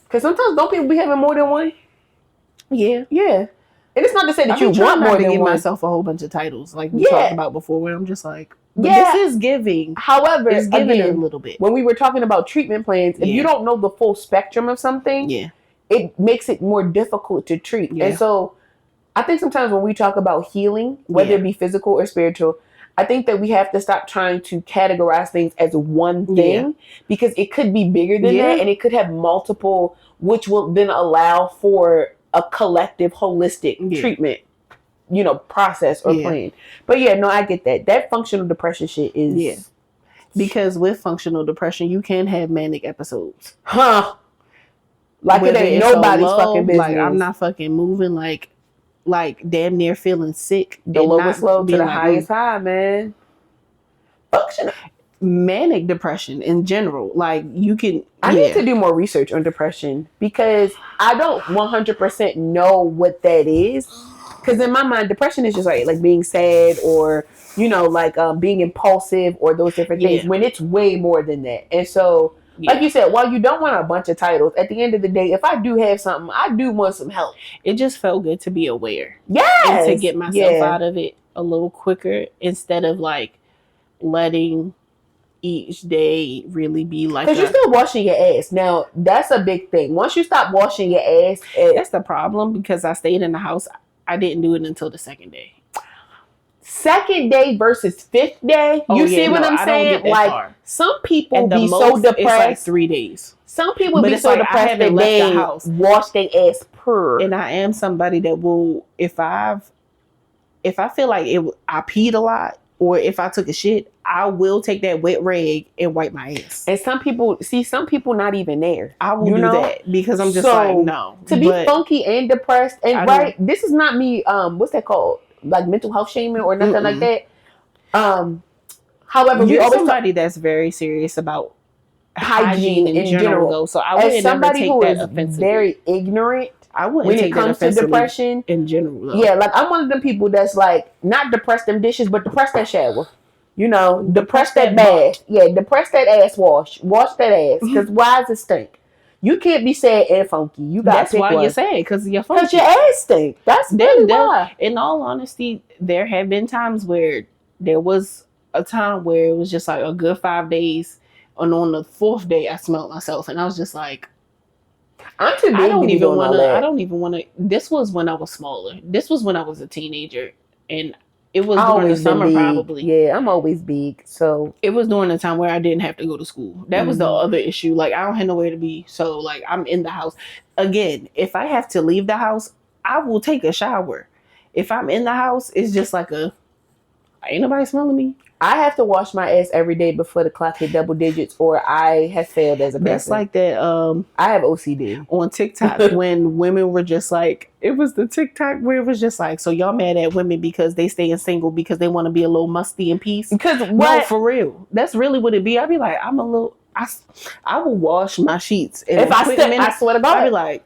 Because sometimes don't people be having more than one? Yeah. Yeah. And it's not to say that you want more than give one. myself a whole bunch of titles like we talked about before, where I'm just like, this is giving. However, it's giving again, a little bit. When we were talking about treatment plans, if you don't know the full spectrum of something, it makes it more difficult to treat. And so I think sometimes when we talk about healing, whether it be physical or spiritual, I think that we have to stop trying to categorize things as one thing because it could be bigger than that, and it could have multiple, which will then allow for a collective holistic treatment, process or plan. But I get that. That functional depression shit is because with functional depression you can have manic episodes. Like it ain't nobody's fucking business. Like I'm not fucking moving, like damn near feeling sick. The lowest low to the highest high, man. Functional manic depression in general, like you can. I need to do more research on depression because I don't 100% know what that is. Because in my mind, depression is just like being sad or being impulsive or those different things. When it's way more than that, and so. Like you said, while you don't want a bunch of titles, at the end of the day, if I do have something, I do want some help. It just felt good to be aware. Yes. And to get myself out of it a little quicker instead of like letting each day really be like. Because you're still washing your ass. Now, that's a big thing. Once you stop washing your ass. That's the problem because I stayed in the house. I didn't do it until the second day. Second day versus fifth day. You see what I'm saying? Like far. Some people be so depressed. It's like 3 days. Some people be so depressed that they wash their ass purr. And I am somebody that will, if I feel like I peed a lot or if I took a shit, I will take that wet rag and wipe my ass. And some people not even there. I will do that because I'm just like, no. To be funky and depressed and this is not me. What's that called? Like mental health shaming or nothing like that. However, you're somebody that's very serious about hygiene in general, though. So I wouldn't never take that offensively. Very ignorant. I wouldn't when take it comes that to depression in general. Though. Yeah, like I'm one of them people that's like not depress them dishes, but depress that shower. Depress that bath. Yeah, depress that ass wash that ass. Because why does it stink? You can't be sad and funky. You got. That's why you're sad because you're funky. Because your ass stink. That's why. In all honesty, there have been times where there was a time where it was just like a good 5 days, and on the 4th day I smelled myself, and I was just like, I'm too big. I don't even want to. This was when I was smaller. This was when I was a teenager, and it was during the summer probably. Yeah, I'm always big. So it was during the time where I didn't have to go to school. That was the other issue. Like I don't have nowhere to be. So like I'm in the house. Again, if I have to leave the house, I will take a shower. If I'm in the house, it's just like ain't nobody smelling me. I have to wash my ass every day before the clock hit double digits, or I have failed as a person. That's like that. I have OCD on TikTok when women were just like, it was the TikTok where it was just like, so y'all mad at women because they staying single because they want to be a little musty in peace. Because what? No, for real, that's really what it be. I'd be like, I will wash my sheets. And if I swear to God, I'd be like.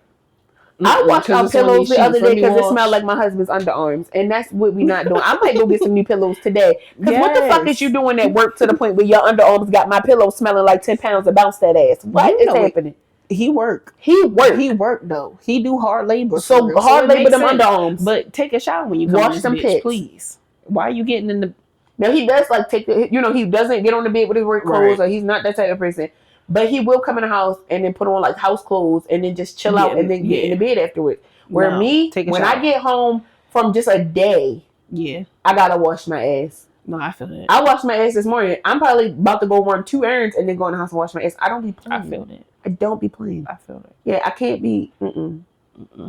I washed our pillows the other day because it smelled like my husband's underarms, and that's what we not doing. I might go get some new pillows today. Because what the fuck is you doing at work to the point where your underarms got my pillow smelling like 10 pounds of bounce that ass? What is happening? He work though. He do hard labor. So hard labor them underarms. But take a shower when you come wash some pits, please. Why are you getting in the? Now he does like take the. He doesn't get on the bed with his work clothes, or he's not that type of person. But he will come in the house and then put on like house clothes and then just chill out and then get in the bed afterwards. Where when I get home from just a day, I gotta wash my ass. No, I feel that. I washed my ass this morning. I'm probably about to go run 2 errands and then go in the house and wash my ass. I don't be playing. I feel that. I don't be playing. I feel that. Yeah, I can't be.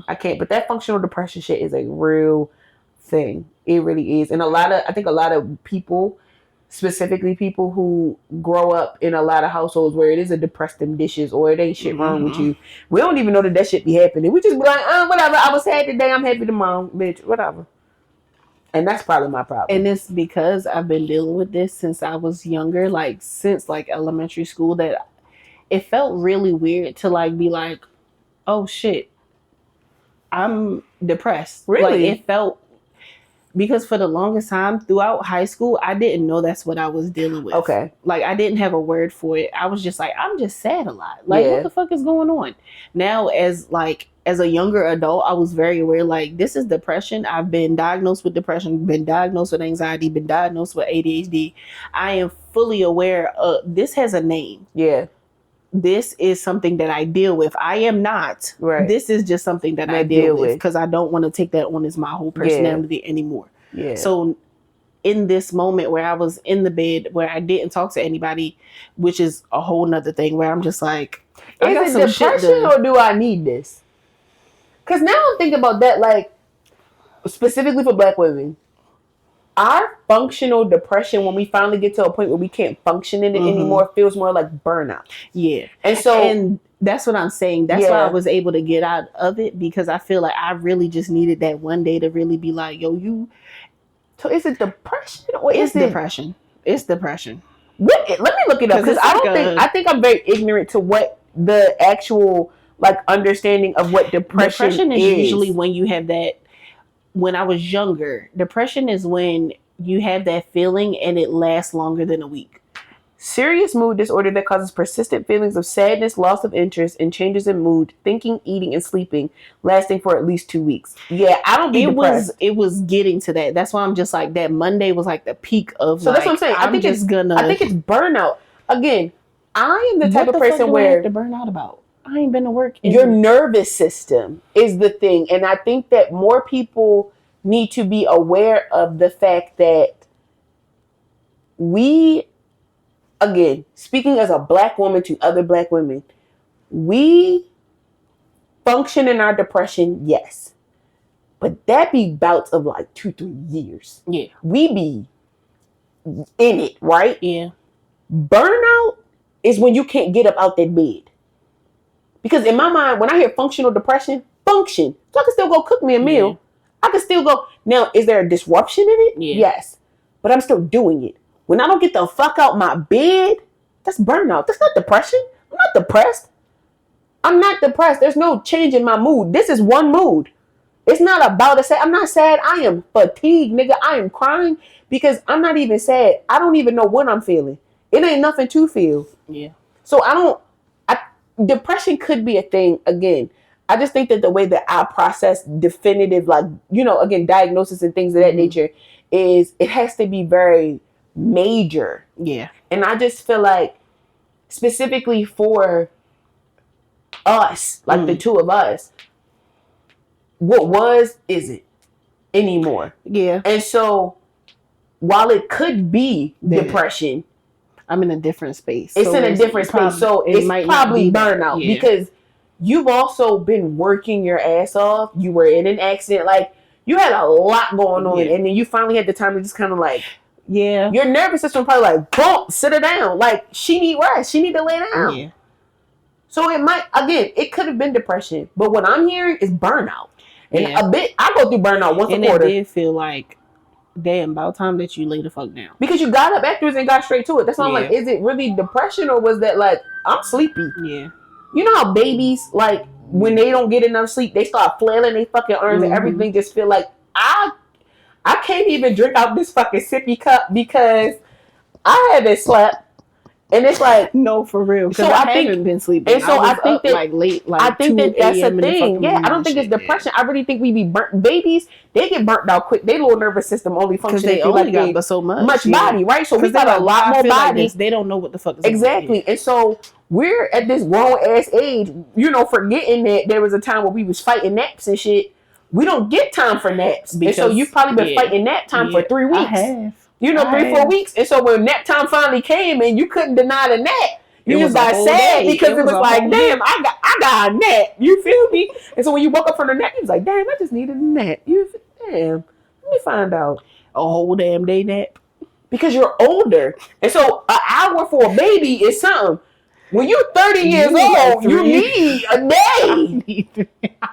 I can't. But that functional depression shit is a real thing. It really is. And I think a lot of people, specifically people who grow up in a lot of households where it is a depressed them dishes or it ain't shit wrong with you. We don't even know that shit be happening. We just be like, whatever. I was sad today. I'm happy tomorrow, bitch. Whatever. And that's probably my problem. And it's because I've been dealing with this since I was younger, like since like elementary school, that it felt really weird to like be like, oh shit, I'm depressed. Really? Like it felt. Because for the longest time throughout high school, I didn't know that's what I was dealing with. Okay. Like, I didn't have a word for it. I was just like, I'm just sad a lot. Like, what the fuck is going on? Now, as a younger adult, I was very aware, like, this is depression. I've been diagnosed with depression, been diagnosed with anxiety, been diagnosed with ADHD. I am fully aware this has a name. Yeah. This is something that I deal with. I am not. Right. This is just something that I deal with because I don't want to take that on as my whole personality anymore. Yeah. So in this moment where I was in the bed, where I didn't talk to anybody, which is a whole nother thing where I'm just like, is it depression or do I need this? Because now I'm thinking about that, like specifically for Black women. Our functional depression, when we finally get to a point where we can't function in it anymore, feels more like burnout. Yeah. And that's what I'm saying. That's why I was able to get out of it, because I feel like I really just needed that one day to really be like, yo, you. So is it depression or is it depression? It's depression. Let me look it up, because I think I'm very ignorant to what the actual like understanding of what depression is. Usually when you have that. When I was younger, depression is when you have that feeling and it lasts longer than a week. Serious mood disorder that causes persistent feelings of sadness, loss of interest, and changes in mood, thinking, eating, and sleeping, lasting for at least 2 weeks. Yeah, I don't get depressed. It was getting to that. That's why I'm just like, that Monday was like the peak of. So that's what I'm saying. I think it's burnout. Again, I am the type of person where I have to burn out about. I ain't been to work. Your nervous system is the thing. And I think that more people need to be aware of the fact that we, again, speaking as a Black woman to other Black women, we function in our depression, yes. But that be bouts of like 2-3 years. Yeah. We be in it, right? Yeah. Burnout is when you can't get up out that bed. Because in my mind, when I hear functional depression, function. So I can still go cook me a meal. Yeah. I can still go. Now, is there a disruption in it? Yeah. Yes. But I'm still doing it. When I don't get the fuck out my bed, that's burnout. That's not depression. I'm not depressed. I'm not depressed. There's no change in my mood. This is one mood. It's not about to say, I'm not sad. I am fatigued, nigga. I am crying because I'm not even sad. I don't even know what I'm feeling. It ain't nothing to feel. Yeah. So depression could be a thing. Again, I just think that the way that I process definitive, like, again, diagnosis and things of that nature is it has to be very major. Yeah. And I just feel like specifically for us, like the two of us, what isn't anymore. Yeah. And so while it could be depression, I'm in a different space. It's in a different space. So it's probably burnout because you've also been working your ass off. You were in an accident. Like, you had a lot going on. And then you finally had the time to just kind of like Yeah. Your nervous system probably like, boom, sit her down. Like, she need rest. She need to lay down. Yeah. So it might, again, it could have been depression. But what I'm hearing is burnout. And I go through burnout once a quarter. And it did feel like, damn, about time that you lay the fuck down. Because you got up afterwards and got straight to it. That's why I'm like, is it really depression or was that like, I'm sleepy? Yeah. You know how babies, like, when they don't get enough sleep, they start flailing their fucking arms and everything just feel like, I can't even drink out this fucking sippy cup because I haven't slept. And it's like, no, for real. So I haven't been sleeping. And so I think that like late, like I think that's a thing. Yeah, I don't think it's depression. I really think we be burnt. Babies, they get burnt out quick. Their little nervous system only functions they only like got so much body, right? So we got a lot more body. Like they don't know what the fuck is exactly. And so we're at this grown ass age, forgetting that there was a time where we was fighting naps and shit. We don't get time for naps, because, and so you've probably been fighting nap time for 3 weeks. I have. 3-4 weeks. And so when nap time finally came and you couldn't deny the nap, you just got sad because it was like, damn, I got a nap. You feel me? And so when you woke up from the nap, you was like, damn, I just needed a nap. Damn, let me find out. A whole damn day nap. Because you're older. And so an hour for a baby is something. When you're 30 years old, you need a day.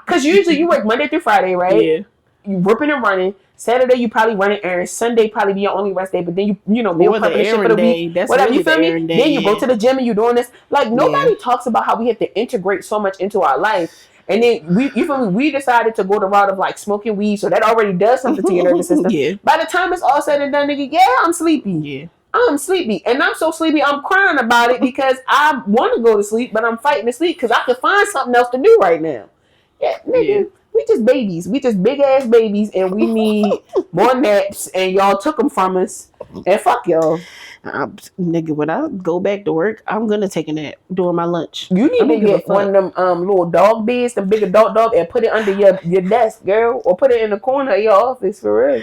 Because usually you work Monday through Friday, right? Yeah. You ripping and running. Saturday you probably running errands. Sunday probably be your only rest day. But then you meal preparation for the week. That's whatever, really you feel me? Day, then you go to the gym and you doing this. Like nobody talks about how we have to integrate so much into our life. And then we decided to go the route of like smoking weed, so that already does something to your nervous system. Yeah. By the time it's all said and done, nigga, I'm sleepy. Yeah. I'm sleepy. And I'm so sleepy I'm crying about it because I want to go to sleep, but I'm fighting to sleep because I can find something else to do right now. Yeah, nigga. Yeah. We just babies. We just big ass babies, and we need more naps. And y'all took them from us. And fuck y'all, nigga. When I go back to work, I'm gonna take a nap during my lunch. You need to get one of them little dog beds, the big adult dog, and put it under your desk, girl, or put it in the corner of your office for real.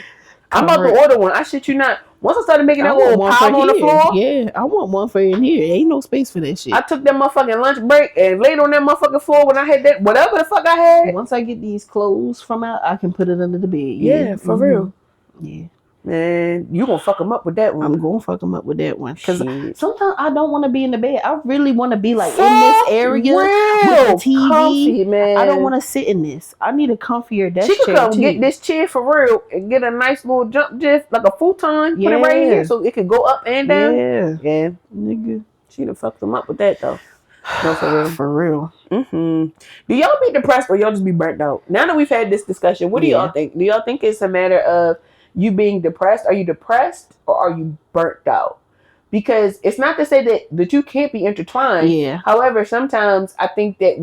I'm about to order one. I shit you not. Once I started making that little pile on the floor. Yeah, I want one for in here. Ain't no space for that shit. I took that motherfucking lunch break and laid on that motherfucking floor when I had that, whatever the fuck I had. Once I get these clothes from out, I can put it under the bed. Yeah, for real. Yeah. Man, you gonna fuck them up with that one. I'm gonna fuck them up with that one. Because sometimes I don't want to be in the bed. I really want to be like in this area with the TV. Comfy, man. I don't want to sit in this. I need a comfier desk chair. She could come get this chair for real and get a nice little jump just like a futon. Put it right here so it can go up and down. Yeah. Nigga. She done fucked them up with that though. No, for real. For real. Mm-hmm. Do y'all be depressed or y'all just be burnt out? Now that we've had this discussion, what do y'all think? Do y'all think it's a matter of you being depressed? Are you depressed or are you burnt out? Because it's not to say that the two can't be intertwined. Yeah. However, sometimes I think that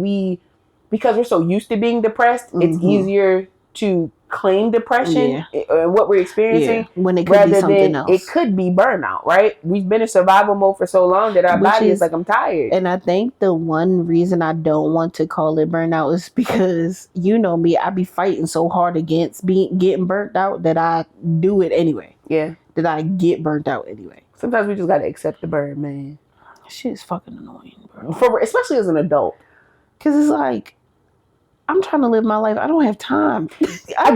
because we're so used to being depressed, it's easier to claim depression and what we're experiencing when it could be something else. It could be burnout, right? We've been in survival mode for so long that our body is like, I'm tired. And I think the one reason I don't want to call it burnout is because, you know me, I be fighting so hard against getting burnt out that I do it anyway. Yeah. That I get burnt out anyway. Sometimes we just gotta accept the burn, man. Shit is fucking annoying, bro. Especially as an adult. Because it's like, I'm trying to live my life. I don't have time. I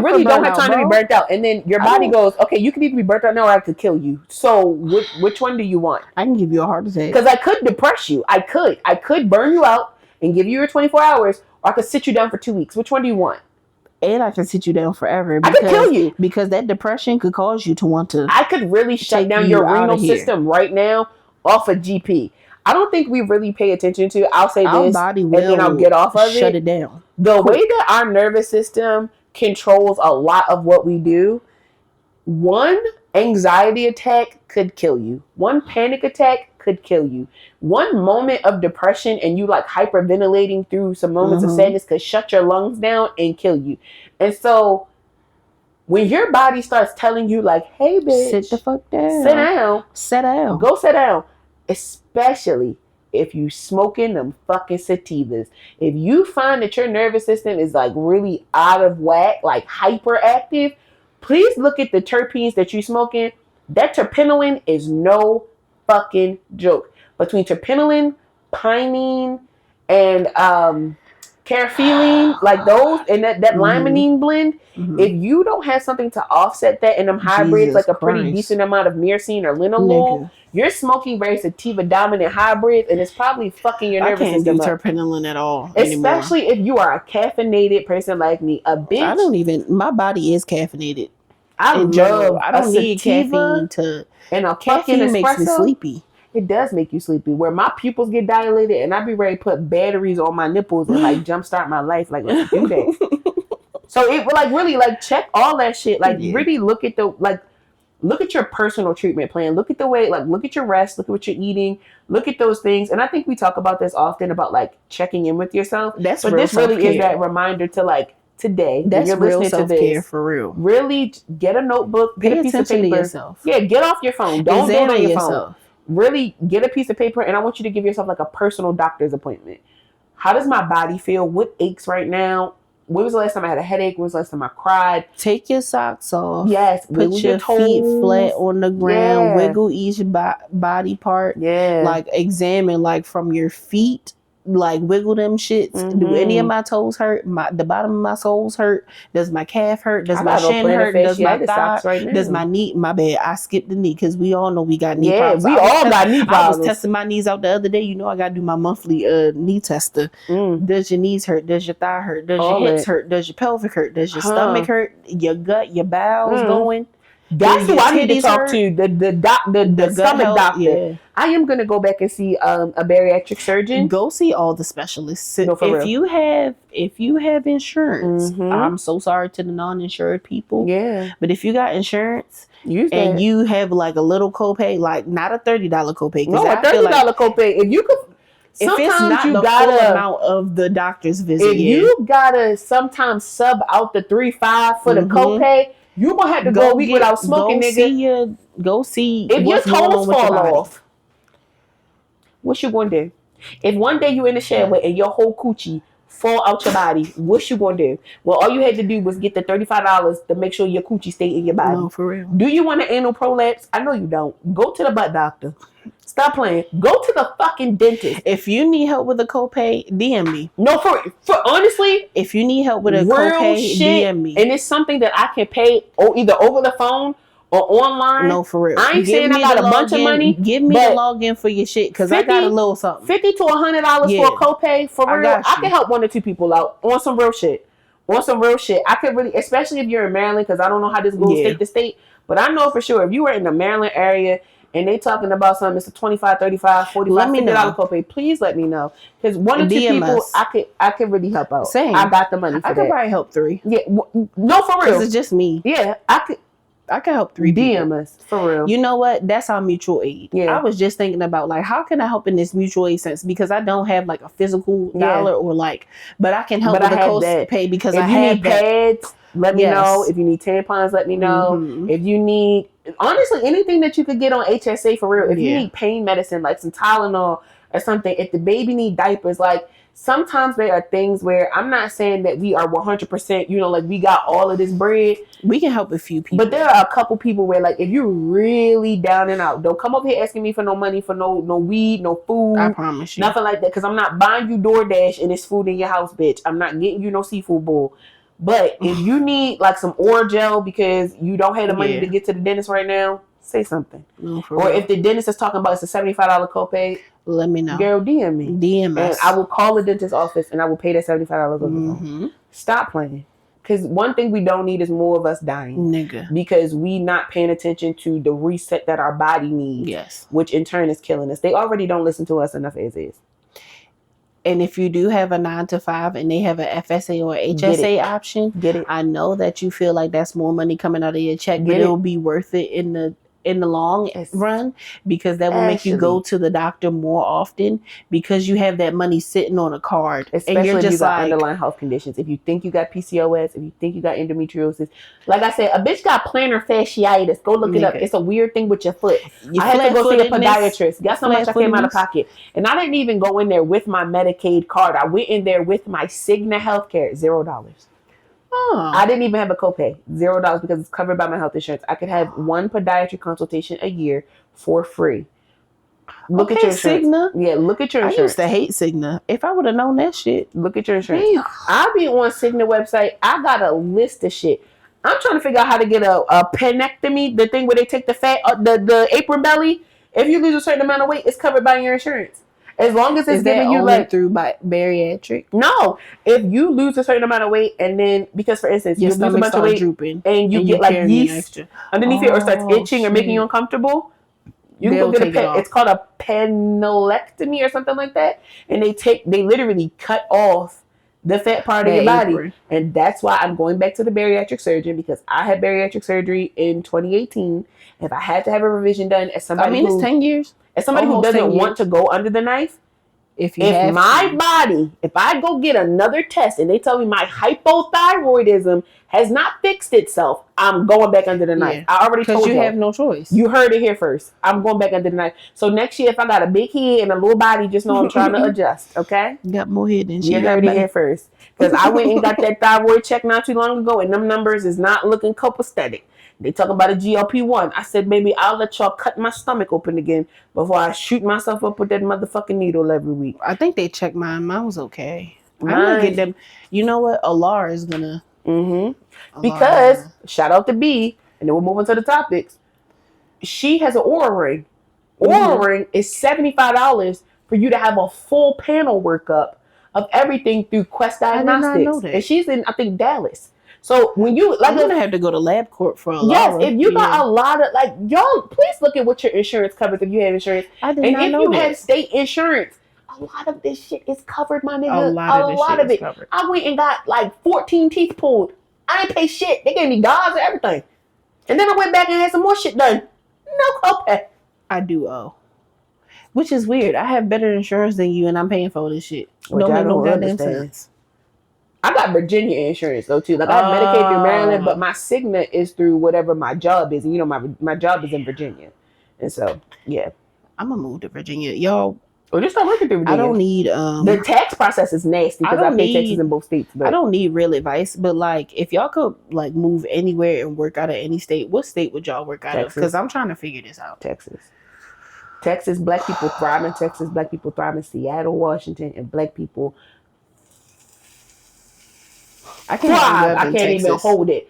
really don't have time to be burnt out. And then your body goes, okay, you can either be burnt out now or I could kill you. So which one do you want? I can give you a heart attack. Because I could depress you. I could burn you out and give you your 24 hours, or I could sit you down for 2 weeks. Which one do you want? And I can sit you down forever. I could kill you. Because that depression could cause you to want to. I could really shut down your renal system right now off of GP. I don't think we really pay attention to. I'll say our this, body and then I'll get off of it. Shut it down. The way that our nervous system controls a lot of what we do, one anxiety attack could kill you. One panic attack could kill you. One moment of depression and you like hyperventilating through some moments of sadness could shut your lungs down and kill you. And so when your body starts telling you like, hey bitch, sit the fuck down. Sit down. Go sit down. Especially if you smoking them fucking sativas. If you find that your nervous system is like really out of whack, like hyperactive, please look at the terpenes that you smoking. That terpinolene is no fucking joke. Between terpinolene, pinene, and carfilene, like those, and that limonene blend. If you don't have something to offset that, and them hybrids, like a pretty decent amount of myrcene or linalool, you're smoking very sativa dominant hybrids, and it's probably fucking your nervous system up. I can't do terpenolin at all especially if you are a caffeinated person like me. A bitch. I don't even. My body is caffeinated. I don't need caffeine to. And a caffeine makes me sleepy. It does make you sleepy. Where my pupils get dilated, and I be ready to put batteries on my nipples and like jumpstart my life. Like, let's do that. So it like really like check all that shit. Like really look at your personal treatment plan. Look at the way, like look at your rest. Look at what you're eating. Look at those things. And I think we talk about this often about like checking in with yourself. But this really is that reminder to like today. That's you're real listening self-care to this, for real. Really get a notebook, get a piece of paper. To yourself. Yeah, get off your phone. Don't do it on your phone. Really get a piece of paper, and I want you to give yourself like a personal doctor's appointment. How does my body feel? What aches right now? When was the last time I had a headache? When was the last time I cried? Take your socks off. Yes. Put your feet flat on the ground. Wiggle each body part. Yeah. Like examine like from your feet. Like wiggle them shits. Do any of my toes hurt? The bottom of my soles hurt? Does my calf hurt? Does my shin hurt? Does my thigh? Does my knee? My bad. I skipped the knee because we all know we got knee problems. We all got knee problems. I was testing my knees out the other day. You know I got to do my monthly knee tester. Does your knees hurt? Does your thigh hurt? Does your hips hurt? Does your pelvic hurt? Does your stomach hurt? Your gut, your bowels going? That's who I need to talk to. The stomach doctor. Yeah. I am gonna go back and see a bariatric surgeon. Go see all the specialists. If you have insurance, I'm so sorry to the non-insured people. Yeah. But if you got insurance and you have like a little copay, like not a $30 copay. No, a $30 copay. If you could. If it's not the full amount of the doctor's visit, if you gotta sometimes sub out the 3-5 for the copay. You gonna have to go a week without smoking, nigga. Go see. If your toes fall off, what you gonna do? If one day you in the shower and your whole coochie fall out your body, what you gonna do? Well, all you had to do was get the $35 to make sure your coochie stay in your body. No, for real. Do you want an anal prolapse? I know you don't. Go to the butt doctor. Stop playing. Go to the fucking dentist. If you need help with a copay, DM me. No, for honestly, if you need help with a copay, DM me. And it's something that I can pay either over the phone or online. No, for real. I ain't saying I got a bunch of money. Give me the login for your shit because I got a little something. $50 to $100 for a copay. For real, I can help 1 or 2 people out on some real shit. I could really, especially if you're in Maryland, because I don't know how this goes state to state. But I know for sure if you were in the Maryland area and they talking about something, it's a $25, $35, $45, $50 copay. Please let me know. Because 1 or 2 people, I could really help out. Same. I got the money for that. I could probably help 3. Yeah. No, for real. It's just me. Yeah. I can help 3 DM us. For real. You know what? That's our mutual aid. Yeah. I was just thinking about like, how can I help in this mutual aid sense? Because I don't have like a physical dollar or like, but I can help with the copay because I have need pads. Let me know. If you need tampons, let me know. If you need, honestly, anything that you could get on HSA for real. If you need pain medicine, like some Tylenol or something, if the baby need diapers, like sometimes there are things where I'm not saying that we are 100%, like we got all of this bread. We can help a few people. But there are a couple people where like, if you're really down and out, don't come up here asking me for no money, for no weed, no food. I promise you. Nothing like that. Cause I'm not buying you DoorDash and it's food in your house, bitch. I'm not getting you no seafood bowl. But if you need like some oral gel because you don't have the money to get to the dentist right now, say something. No, for or real. If the dentist is talking about it's a $75 copay, let me know. Girl, DM me. DM us. And I will call the dentist office and I will pay that $75 over the phone. Stop playing. Because one thing we don't need is more of us dying. Nigga. Because we not paying attention to the reset that our body needs. Yes. Which in turn is killing us. They already don't listen to us enough as is. And if you do have a 9-to-5 and they have a FSA or HSA option, I know that you feel like that's more money coming out of your check, but it'll be worth it in the long run because that will make you go to the doctor more often because you have that money sitting on a card. Especially and you're just if you got underlying health conditions. If you think you got PCOS, if you think you got endometriosis, like I said, a bitch got plantar fasciitis. Go look it up. It's a weird thing with your foot. I had to go see the podiatrist. Guess how much I came out of pocket? And I didn't even go in there with my Medicaid card. I went in there with my Cigna Healthcare, $0. I didn't even have a copay, $0 because it's covered by my health insurance. I could have 1 podiatry consultation a year for free. Look at your insurance. Cigna. Yeah, look at your insurance. I used to hate Cigna. If I would have known that shit. Look at your insurance. Damn. I be on Cigna website. I got a list of shit. I'm trying to figure out how to get a penectomy, the thing where they take the fat, the apron belly. If you lose a certain amount of weight, it's covered by your insurance. As long as it's giving you like through bariatric. No, if you lose a certain amount of weight and then because for instance you lose a bunch of weight drooping, and you get like yeast underneath it or starts itching or making you uncomfortable, you can go get it's called a penectomy or something like that, and they literally cut off the fat part of your body, and that's why I'm going back to the bariatric surgeon because I had bariatric surgery in 2018. If I had to have a revision done as somebody, it's 10 years. As somebody who doesn't want to go under the knife, if I go get another test and they tell me my hypothyroidism has not fixed itself, I'm going back under the knife. I already told you. Because you have no choice. You heard it here first. I'm going back under the knife. So next year, if I got a big head and a little body, just know I'm trying to adjust, okay? You got more head than she. You heard it here first. Because I went and got that thyroid check not too long ago, and them numbers is not looking copacetic. They talk about a GLP-1. I said, baby, I'll let y'all cut my stomach open again before I shoot myself up with that motherfucking needle every week. I think they checked mine. Mine was okay. I'm gonna get them. You know what? Alar is gonna. Because shout out to B, and then we'll move on to the topics. She has an Oura Ring. Oura Ring is $75 for you to have a full panel workup of everything through Quest Diagnostics. I did not know that. And she's in, I think, Dallas. So when you I'm gonna have to go to LabCorp for a lot. Yes, if you got a lot of y'all, please look at what your insurance covers if you have insurance. I did not know that. And if you have state insurance, a lot of this shit is covered, my nigga. A lot of it. Covered. I went and got 14 teeth pulled. I didn't pay shit. They gave me gauze and everything. And then I went back and had some more shit done. No copay. I do owe. Which is weird. I have better insurance than you and I'm paying for this shit. Don't make no goddamn sense. I got Virginia insurance though too. I have Medicaid through Maryland, but my Cigna is through whatever my job is. And my job is in Virginia. And so, yeah. I'm gonna move to Virginia. Y'all. Well, just start working through Virginia. I don't need the tax process is nasty because I pay taxes in both states. But I don't need real advice, but if y'all could move anywhere and work out of any state, what state would y'all work out of? Because I'm trying to figure this out. Texas, black people thrive in Texas, black people thrive in Seattle, Washington, and black people I can't even hold it.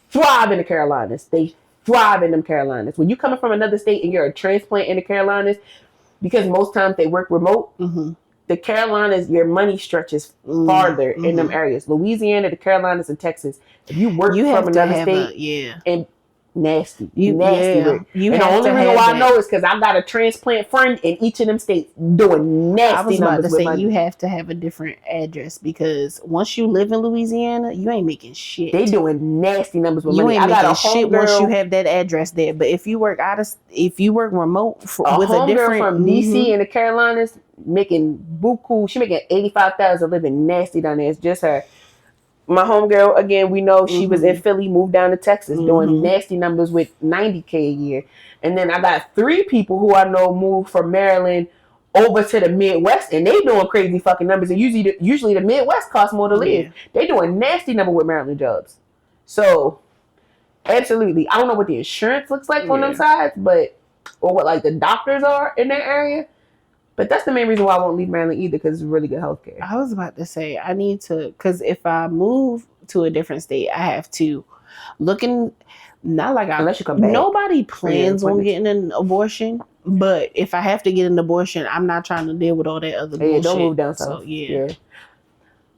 Thrive in the Carolinas. They thrive in them Carolinas. When you coming from another state and you're a transplant in the Carolinas, because most times they work remote, the Carolinas, your money stretches farther in them areas. Louisiana, the Carolinas, and Texas. If you work from another state, and nasty work. And the only reason why I know is because I got a transplant friend in each of them states doing nasty numbers. I was about to say you have to have a different address because once you live in Louisiana, you ain't making shit. They doing nasty numbers with money. You ain't making shit once you have that address there. But if you work remote with a different from DC in the Carolinas making buku, she making $85,000 living nasty down there. It's just her. My homegirl, again, we know she was in Philly, moved down to Texas, doing nasty numbers with $90K a year. And then I got 3 people who I know moved from Maryland over to the Midwest, and they doing crazy fucking numbers. And usually the Midwest costs more to live. Yeah. They doing nasty number with Maryland jobs. So, absolutely. I don't know what the insurance looks like on them sides, or what the doctors are in that area. But that's the main reason why I won't leave Maryland either, because it's really good healthcare. I was about to say, I need to, because if I move to a different state, I have to unless you come back. Nobody plans on getting an abortion, but if I have to get an abortion, I'm not trying to deal with all that other bullshit. Don't move down south. So, yeah.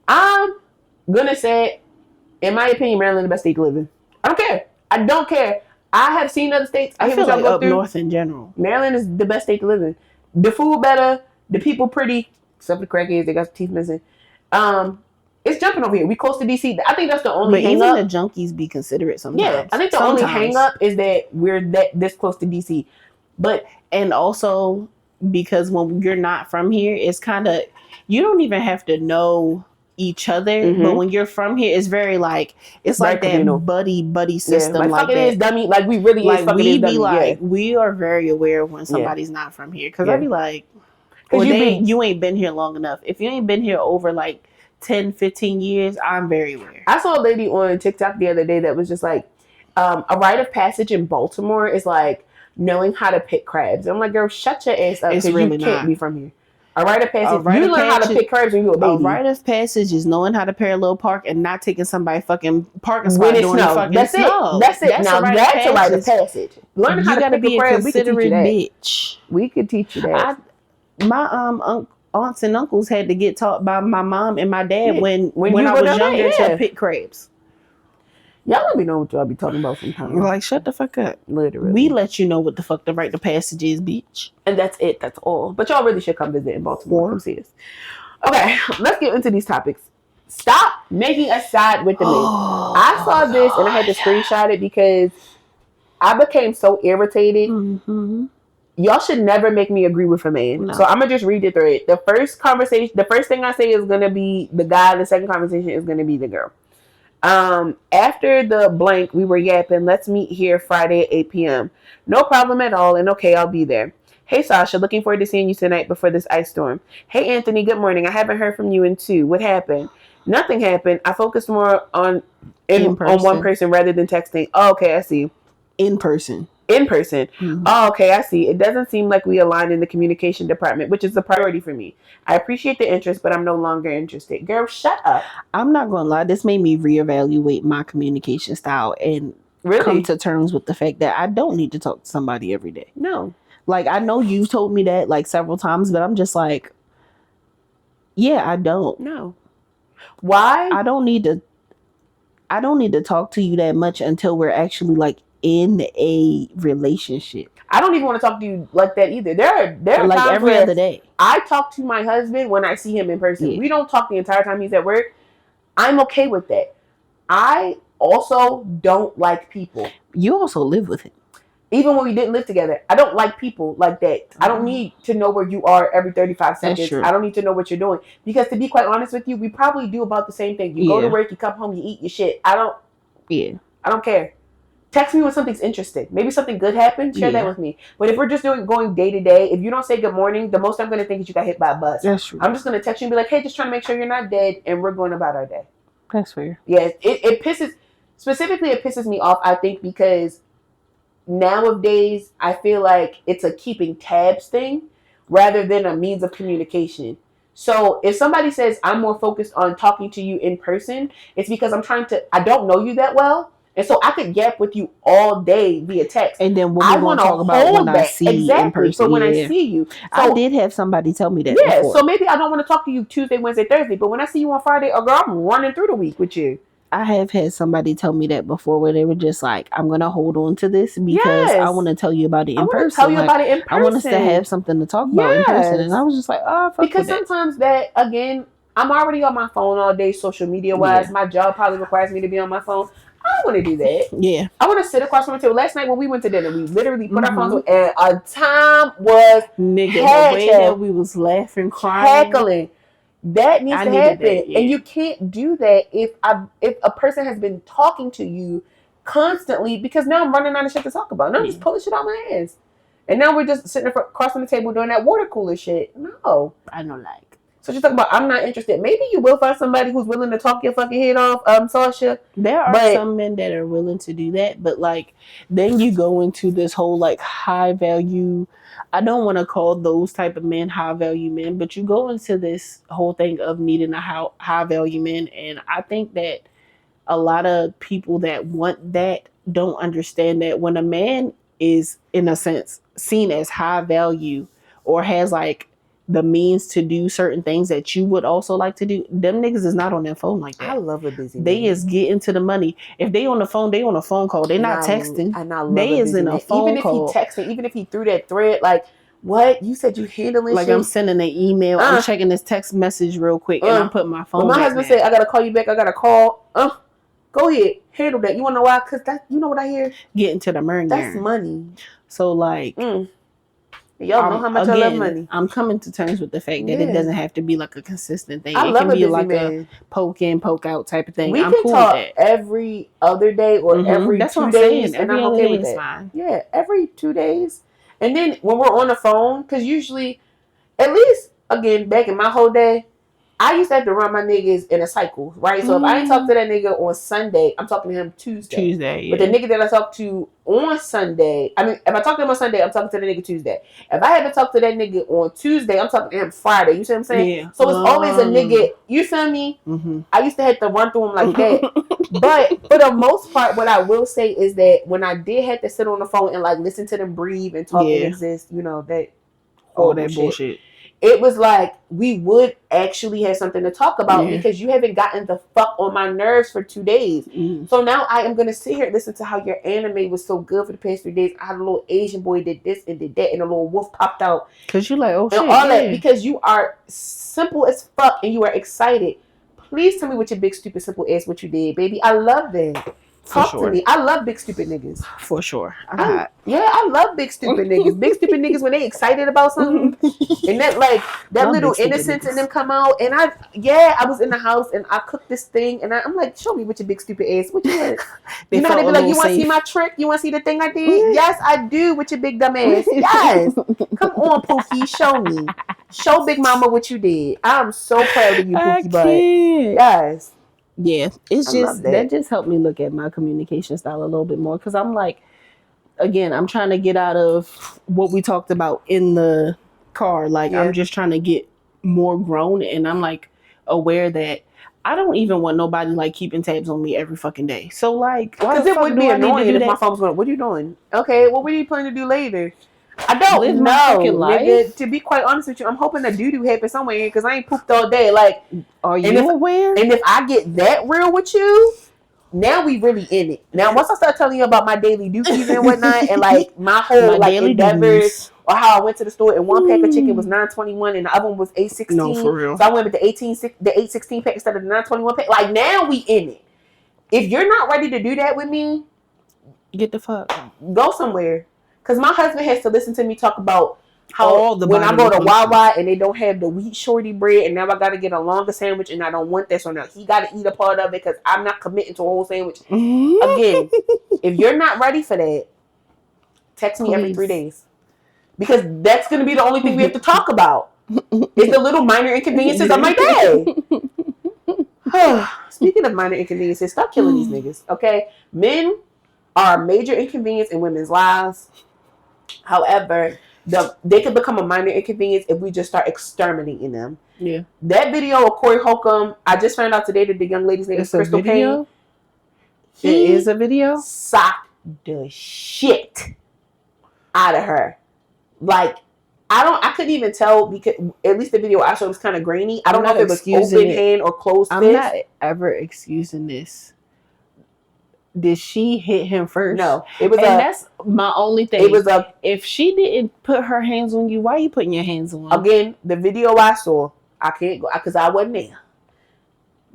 I'm gonna say, in my opinion, Maryland is the best state to live in. I don't care. I have seen other states. I feel like up north in general. Maryland is the best state to live in. The food better, the people pretty, except for the crackheads, they got some teeth missing. It's jumping over here. We close to DC. I think that's the only hang up. But even the junkies be considerate sometimes. Yeah, I think the only hang up is that we're this close to DC. And also, because when you're not from here, it's kind of, you don't even have to know each other, but when you're from here, it's very it's like that buddy system, like that. Is dummy, we really is fucking we is dummy. We are very aware of when somebody's not from here, because I'd be like, you ain't been here long enough. If you ain't been here over 10, 15 years, I'm very aware. I saw a lady on TikTok the other day that was just a rite of passage in Baltimore is knowing how to pick crabs. I'm like, girl, shut your ass up because really you can't be from here. A rite of passage. You learn how to pick crabs when you a baby. A rite of passage is knowing how to parallel park and not taking somebody fucking parking spot during the fucking snow. That's it. Now that's a rite of passage. Learn how to pick a crab. We can teach you that. Bitch. We could teach you that. My aunts and uncles had to get taught by my mom and my dad when I was younger to pick crabs. Y'all let me know what y'all be talking about sometimes. Like, shut the fuck up. Literally. We let you know what the fuck the rite of passage is, bitch. And that's it. That's all. But y'all really should come visit in Baltimore. Come see us. Okay, let's get into these topics. Stop making us side with the men. I saw this and I had to screenshot it because I became so irritated. Mm-hmm. Y'all should never make me agree with a man. No. So I'm going to just read the thread. The first thing I say is going to be the guy. The second conversation is going to be the girl. After the blank, we were yapping. Let's meet here Friday at 8 p.m. No problem at all. And okay, I'll be there. Hey, Sasha, looking forward to seeing you tonight before this ice storm. Hey, Anthony, good morning. I haven't heard from you in 2. What happened? Nothing happened. I focused more on one person rather than texting. Oh, okay, I see. In person. Mm-hmm. Oh, okay, I see. It doesn't seem like we align in the communication department, which is a priority for me. I appreciate the interest, but I'm no longer interested. Girl, shut up. I'm not going to lie. This made me reevaluate my communication style and come to terms with the fact that I don't need to talk to somebody every day. No. Like, I know you've told me that like several times, but I'm just like, yeah, I don't. No. Why? I don't need to talk to you that much until we're actually like in a relationship. I don't even want to talk to you like that either. There are like every other day. I talk to my husband when I see him in person. Yeah. We don't talk the entire time he's at work. I'm okay with that. I also don't like people. You also live with him. Even when we didn't live together, I don't like people like that. I don't need to know where you are every 35 seconds. I don't need to know what you're doing. Because to be quite honest with you, we probably do about the same thing. You go to work, you come home, you eat your shit. I don't care. Text me when something's interesting. Maybe something good happened. Share that with me. But if we're just going day to day, if you don't say good morning, the most I'm going to think is you got hit by a bus. That's true. I'm just going to text you and be like, hey, just trying to make sure you're not dead. And we're going about our day. That's fair. Yeah, it pisses me off, I think, because nowadays I feel like it's a keeping tabs thing rather than a means of communication. So if somebody says I'm more focused on talking to you in person, it's because I don't know you that well. And so I could gap with you all day via text. And then what we want to talk about when I see you in person. So when I see you. I did have somebody tell me that before. So maybe I don't want to talk to you Tuesday, Wednesday, Thursday. But when I see you on Friday, girl, I'm running through the week with you. I have had somebody tell me that before where they were just like, I'm going to hold on to this because I want to tell you about it in person. I want us to have something to talk about in person. And I was just like, oh, fuck because sometimes that, again, I'm already on my phone all day, social media wise. My job probably requires me to be on my phone. I don't want to do that. Yeah. I want to sit across from the table. Last night when we went to dinner, we literally put our phones on and our time was the way that we was laughing, crying. Heckling. That needs to happen. And you can't do that if a person has been talking to you constantly, because now I'm running out of shit to talk about. Now I'm just pulling shit out my ass. And now we're just sitting across from the table doing that water cooler shit. No. I don't like. So she's talking about, I'm not interested. Maybe you will find somebody who's willing to talk your fucking head off, Sasha. There are some men that are willing to do that, but like then you go into this whole like high value. I don't want to call those type of men high value men, but you go into this whole thing of needing a high value men, and I think that a lot of people that want that don't understand that when a man is in a sense seen as high value or has like the means to do certain things that you would also like to do, them niggas is not on their phone like that. I love a busy man. They is getting to the money. If they on the phone, they on a phone call. They not texting. They is in a phone call. Even if he texting, even if he threw that thread, like, what? You said you handling like shit? I'm sending an email. I'm checking this text message real quick and I'm putting my phone my husband said, I got to call you back. I got to call. Go ahead. Handle that. You want to know why? Because you know what I hear? Getting to the money. That's money. So like... Y'all know how much I love money. I'm coming to terms with the fact that it doesn't have to be like a consistent thing. It can be like a poke in, poke out type of thing. We can talk every other day or every 2 days, and I'm okay with that. Fine. Yeah, every 2 days. And then when we're on the phone, because usually, at least, again, back in my whole day, I used to have to run my niggas in a cycle, right? So if I ain't talk to that nigga on Sunday, I'm talking to him Tuesday. Yeah. But the nigga that I talk to on Sunday, I mean, if I talk to him on Sunday, I'm talking to the nigga Tuesday. If I haven't talked to that nigga on Tuesday, I'm talking to him Friday. You see what I'm saying? Yeah. So it's always a nigga. You feel me? Mm-hmm. I used to have to run through him like that. But for the most part, what I will say is that when I did have to sit on the phone and like listen to them breathe and talk and exist, you know, that bullshit. It was like we would actually have something to talk about because you haven't gotten the fuck on my nerves for 2 days. So now I am going to sit here and listen to how your anime was so good for the past 3 days. How the little Asian boy did this and did that and the little wolf popped out. Because you like, oh shit. And all that because you are simple as fuck and you are excited. Please tell me what your big stupid simple ass what you did, baby. I love that. Talk to me. I love big stupid niggas. For sure. I love big stupid niggas. Big stupid niggas when they excited about something and that like that little innocence in them come out. And I was in the house and I cooked this thing and I'm like, show me what your big stupid ass. What you had? You know how they be like, you want to see my trick? You want to see the thing I did? Yes, I do. With your big dumb ass. Yes. Come on, Pookie. Show me. Show Big Mama what you did. I'm so proud of you, Pookie Butt. Yes. Yeah, it's just that just helped me look at my communication style a little bit more because I'm like, again, I'm trying to get out of what we talked about in the car. Like, I'm just trying to get more grown, and I'm like aware that I don't even want nobody like keeping tabs on me every fucking day. So like, because it would be annoying if my phone was going, what are you doing? Okay, well, what are you planning to do later? I don't know, nigga. To be quite honest with you, I'm hoping that doo-doo happens somewhere because I ain't pooped all day. Like, are you aware? And if I get that real with you, now we really in it. Now, once I start telling you about my daily dookies and whatnot, and like my whole like endeavors, or how I went to the store and one pack of chicken was $9.21 and the other one was $8.16. No, for real. So I went with the $8.16 pack instead of the $9.21 pack. Like now we in it. If you're not ready to do that with me, get the fuck. Go somewhere. Because my husband has to listen to me talk about how when I go to Wawa and they don't have the wheat shorty bread and now I got to get a longer sandwich and I don't want this or not. He got to eat a part of it because I'm not committing to a whole sandwich. Again, if you're not ready for that, text me every 3 days. Because that's going to be the only thing we have to talk about. It's the little minor inconveniences of my day. Speaking of minor inconveniences, stop killing these niggas, okay? Men are a major inconvenience in women's lives. However, they could become a minor inconvenience if we just start exterminating them. Yeah. That video of Corey Holcomb, I just found out today that the young lady's name is Crystal Payne. It is a video? Socked the shit out of her. Like, I couldn't even tell because at least the video I showed was kind of grainy. I don't know if it was open hand or closed fist. I'm not ever excusing this. Did she hit him first? No, it was. And that's my only thing. It was if she didn't put her hands on you, why are you putting your hands on? Again, the video I saw, I can't go because I wasn't there.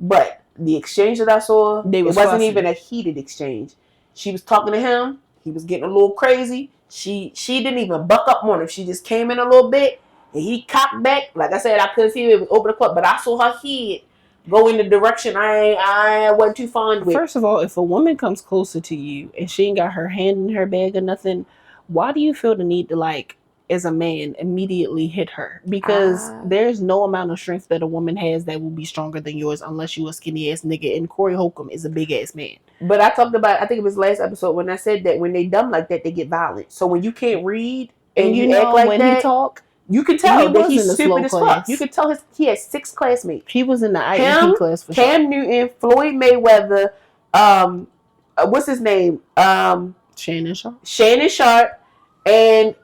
But the exchange that I saw, it wasn't even a heated exchange. She was talking to him. He was getting a little crazy. She didn't even buck up on him. She just came in a little bit and he cocked back. Like I said, I couldn't see it was open the club, but I saw her head go in the direction I wasn't too fond with. First of all, if a woman comes closer to you and she ain't got her hand in her bag or nothing, why do you feel the need to, like, as a man, immediately hit her? Because there's no amount of strength that a woman has that will be stronger than yours unless you a skinny ass nigga. And Corey Holcomb is a big ass man. But I talked about, I think it was last episode when I said that when they dumb like that, they get violent. So when you can't read and you act like when that, he talk, you can tell that he's stupid as fuck. You can tell he has 6 classmates. He was in the IEP class for Cam Newton, Floyd Mayweather, what's his name? Shannon Sharp, and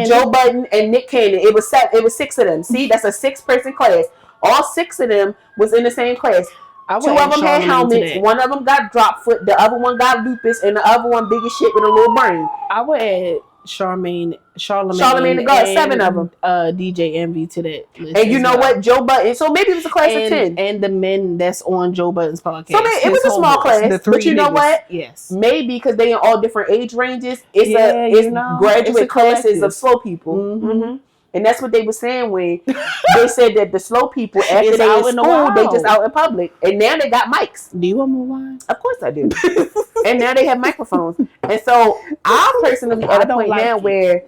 Joe Budden and Nick Cannon. It was 6 of them. See, that's a 6-person class. All 6 of them was in the same class. 2 of them had helmets. One of them got drop foot. The other one got lupus, and the other one big as shit with a little brain. I would add Charlamagne the God, 7 of them. DJ Envy to that list. And you know what? Joe Budden. So maybe it was a class of 10. And the men that's on Joe Budden's podcast. So it was a small class. But you know what? Yes. Maybe because they in all different age ranges. It's graduate classes of slow people. Mm-hmm. And that's what they were saying when they said that the slow people, after they in school, they just out in public. And now they got mics. Do you want more wine? Of course I do. And now they have microphones. And so I'm personally at a point now where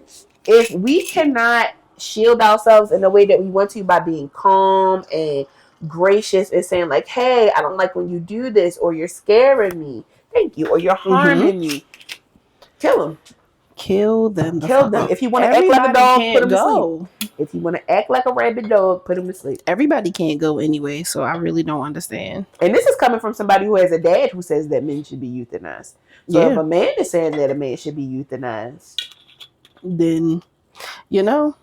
if we cannot shield ourselves in the way that we want to by being calm and gracious and saying like, hey, I don't like when you do this, or you're scaring me. Thank you. Or you're harming me. Kill them. Kill them. Kill them. If you want to act like a dog, put them to sleep. If you want to act like a rabid dog, put them to sleep. Everybody can't go anyway, so I really don't understand. And this is coming from somebody who has a dad who says that men should be euthanized. So if a man is saying that a man should be euthanized, then, you know.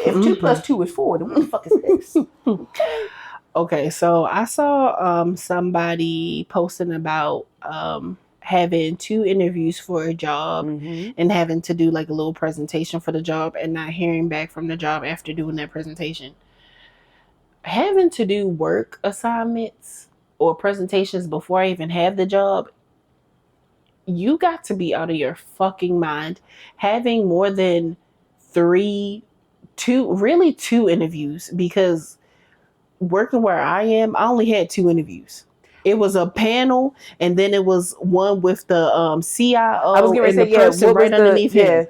If 2 + 2 is 4, then what the fuck is this? Okay, so I saw somebody posting about having 2 interviews for a job and having to do like a little presentation for the job and not hearing back from the job after doing that presentation. Having to do work assignments or presentations before I even have the job, you got to be out of your fucking mind. Having more than 2 interviews, because working where I am, I only had 2 interviews. It was a panel, and then it was one with the CIO I was and the person right underneath him.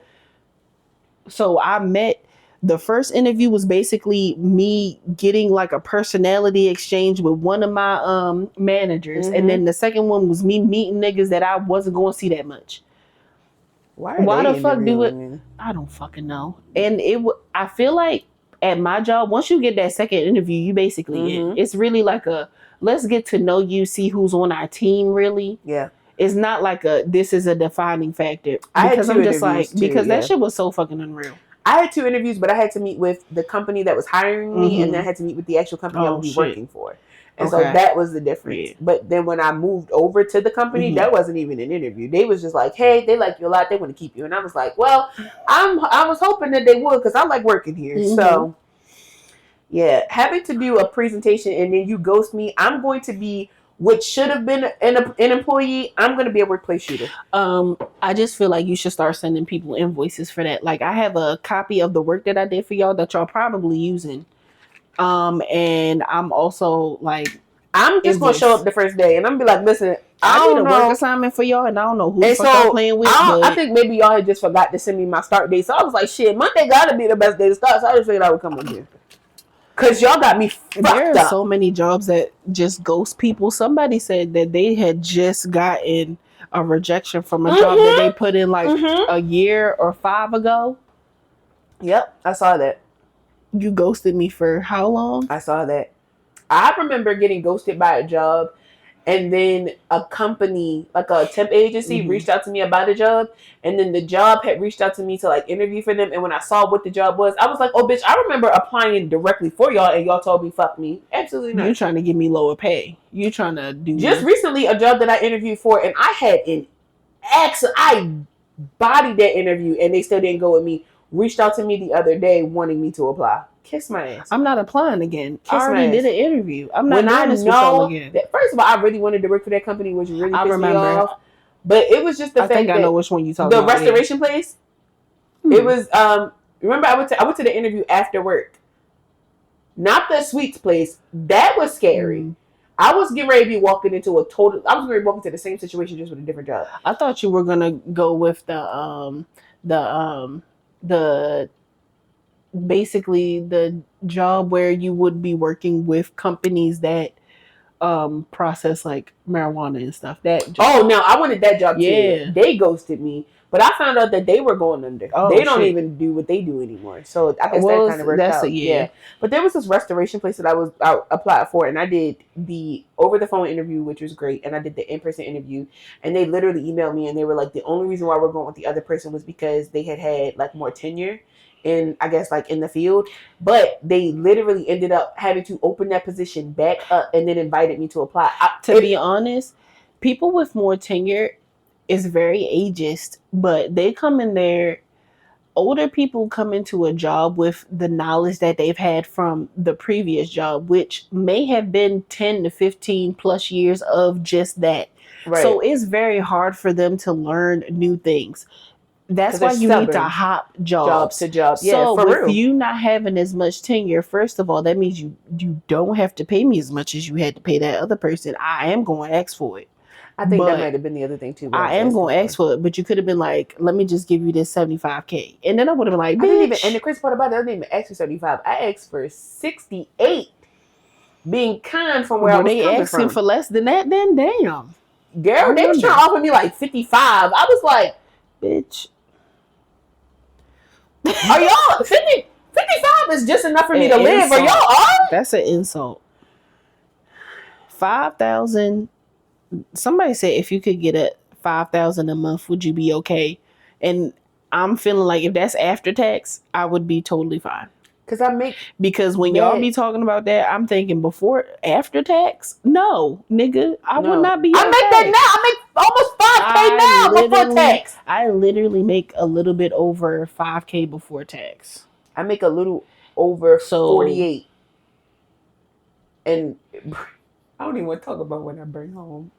So I met, the first interview was basically me getting like a personality exchange with one of my managers, and then the second one was me meeting niggas that I wasn't going to see that much. Why the fuck do it? I don't fucking know. And I feel like at my job, once you get that second interview, you basically in. It's really like a let's get to know you, see who's on our team. Really, it's not like this is a defining factor. Because I'm just like that shit was so fucking unreal. I had 2 interviews, but I had to meet with the company that was hiring me, and then I had to meet with the actual company I would be working for. And so that was the difference. But then when I moved over to the company, that wasn't even an interview. They was just like, hey, they like you a lot. They want to keep you. And I was like, well, I was hoping that they would, because I like working here. So, yeah, having to do a presentation and then you ghost me, I'm going to be, what should have been an employee, I'm going to be a workplace shooter. I just feel like you should start sending people invoices for that. Like, I have a copy of the work that I did for y'all that y'all probably using. And I'm also like, I'm just gonna show up the first day and I'm gonna be like, listen, I did a work assignment for y'all and I don't know who the fuck I'm playing with. I think maybe y'all had just forgot to send me my start date. So I was like, shit, Monday gotta be the best day to start. So I just figured I would come on here. Cause y'all got me fucked up. There are so many jobs that just ghost people. Somebody said that they had just gotten a rejection from a job that they put in like a year or 5 ago. Yep, I saw that. You ghosted me for how long? I saw that. I remember getting ghosted by a job, and then a company, like a temp agency, reached out to me about a job, and then the job had reached out to me to like interview for them. And when I saw what the job was, I was like, "Oh, bitch! I remember applying directly for y'all, and y'all told me fuck me. Absolutely not. You're trying to give me lower pay. You're trying to do just recently a job that I interviewed for, and I had an I bodied that interview, and they still didn't go with me. Reached out to me the other day wanting me to apply. Kiss my ass. I'm not applying again. I already did an interview. I'm not doing this with y'all again. First of all, I really wanted to work for that company, which really pissed me off. But it was just the fact that I think I know which one you talking about. The restoration place. It was remember I went to the interview after work. Not the sweets place. That was scary. I was getting ready to be walking into I was getting ready to walk into the same situation just with a different job. I thought you were gonna go with the basically the job where you would be working with companies that process like marijuana and stuff. That job. Oh no, I wanted that job too. They ghosted me, but I found out that they were going under. They don't even do what they do anymore. So I guess that kind of worked out. Yeah. But there was this restoration place that I applied for, and I did the over the phone interview, which was great, and I did the in-person interview, and they literally emailed me and they were like, the only reason why we're going with the other person was because they had like more tenure in, I guess, like in the field, but they literally ended up having to open that position back up and then invited me to apply. To be honest, people with more tenure is very ageist, but they come in there. Older people come into a job with the knowledge that they've had from the previous job, which may have been 10 to 15 plus years of just that. Right. So it's very hard for them to learn new things. That's why you need to hop jobs to jobs. Yeah, so with you not having as much tenure, first of all, that means you don't have to pay me as much as you had to pay that other person. I am going to ask for it. I think that might have been the other thing too. I am going to ask for it, but you could have been like, let me just give you this $75K. And then I would have been like, bitch. I didn't even, and the crazy part about it, I didn't even ask for 75. I asked for 68. Being kind from where I was coming from. They asking for less than that, then damn. Girl, they was trying to offer me like 55. I was like, bitch. Are y'all 55 is just enough for me to live? Are y'all alright? That's an insult. 5,000. Somebody said if you could get a 5,000 a month, would you be okay? And I'm feeling like if that's after tax, I would be totally fine. Because when y'all be talking about that, I'm thinking after tax? No, nigga, I would not be okay. I make that now. I make almost 5K now before tax. I literally make a little bit over 5K before tax. I make a little over 48. And I don't even want to talk about what I bring home.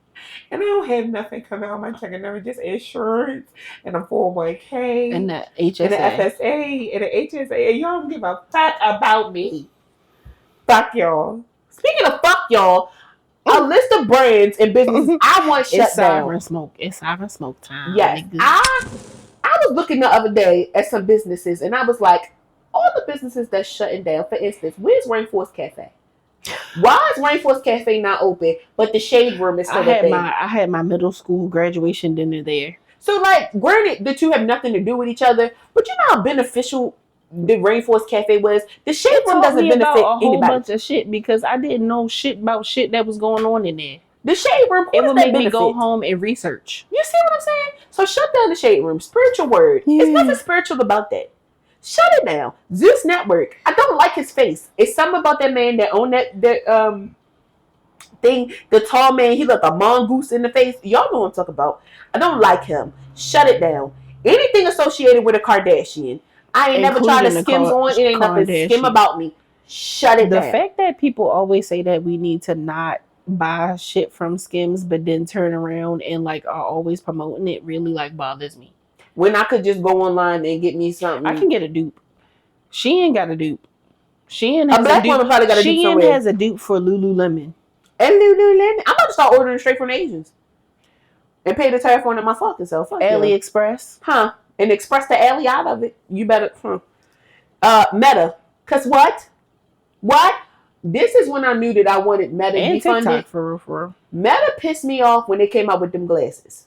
And I don't have nothing coming out of my checking number, just insurance and a 401k and the HSA and the FSA and the HSA. And y'all don't give a fuck about me. Fuck y'all. Speaking of fuck y'all, a list of brands and businesses I want shut down. It's siren smoke time. Yes. I was looking the other day at some businesses and I was like, all the businesses that's shutting down, for instance, where's Rainforest Cafe? Why is Rainforest Cafe not open, but the Shade Room is still open? I had my middle school graduation dinner there. So, like, granted, the two have nothing to do with each other, but you know how beneficial the Rainforest Cafe was? The Shade Room doesn't benefit anybody. A whole bunch of shit because I didn't know shit about shit that was going on in there. The Shade Room, it would make me go home and research. You see what I'm saying? So, shut down the Shade Room. Spiritual word. Yeah. There's nothing spiritual about that. Shut it down. Zeus Network. I don't like his face. It's something about that man that owned that thing. The tall man. He looked a mongoose in the face. Y'all know what I'm talking about. I don't like him. Shut it down. Anything associated with a Kardashian. I ain't never tried to skims on. It ain't nothing skim about me. Shut it down. The fact that people always say that we need to not buy shit from Skims, but then turn around and like are always promoting it really like bothers me. When I could just go online and get me something. I can get a dupe. She ain't got a dupe. A black woman probably got a dupe somewhere. She has a dupe for Lululemon. And Lululemon? I'm about to start ordering straight from the Asians. And pay the tariff on it my fucking self. AliExpress. Huh. And express the alley out of it. You better. Meta. Because what? This is when I knew that I wanted Meta and defunded. TikTok for real. Meta pissed me off when they came out with them glasses.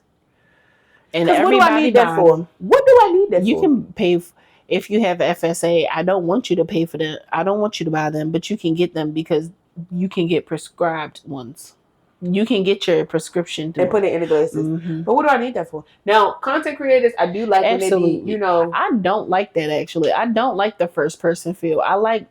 And what do I need that for? What do I need that for? You can pay if you have FSA. I don't want you to pay for them. I don't want you to buy them, but you can get them because you can get prescribed ones. You can get your prescription and put it in the glasses. Mm-hmm. But what do I need that for? Now, content creators, I do like when they be, I don't like that actually. I don't like the first person feel. I like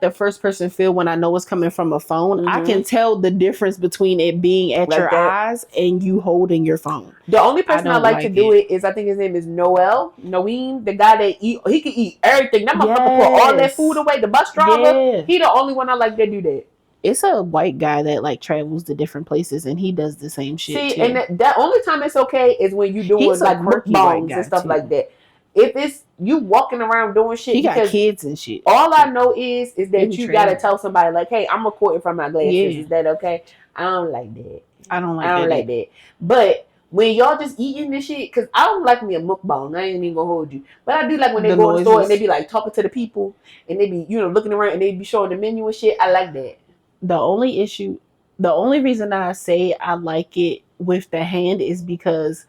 the first person feel when I know it's coming from a phone. Mm-hmm. I can tell the difference between it being at your eyes and you holding your phone. The only person I like to do it is, I think his name is Noeem, the guy that he can eat everything. That motherfucker put all that food away. The bus driver, he the only one I like that do that. It's a white guy that like travels to different places and he does the same shit too. And that only time it's okay is when you doing like mukbangs and stuff like that. If it's you walking around doing shit, he got kids and shit. All I know is that you gotta tell somebody like, "Hey, I'm recording from my glasses." Yeah. Is that okay? I don't like that. I don't like that. But when y'all just eating this shit, because I don't like me a mukbang. I ain't even gonna hold you. But I do like when they go in the store and they be like talking to the people and they be looking around and they be showing the menu and shit. I like that. The only reason I say I like it with the hand is because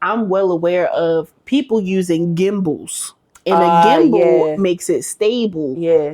I'm well aware of people using gimbals. And a gimbal makes it stable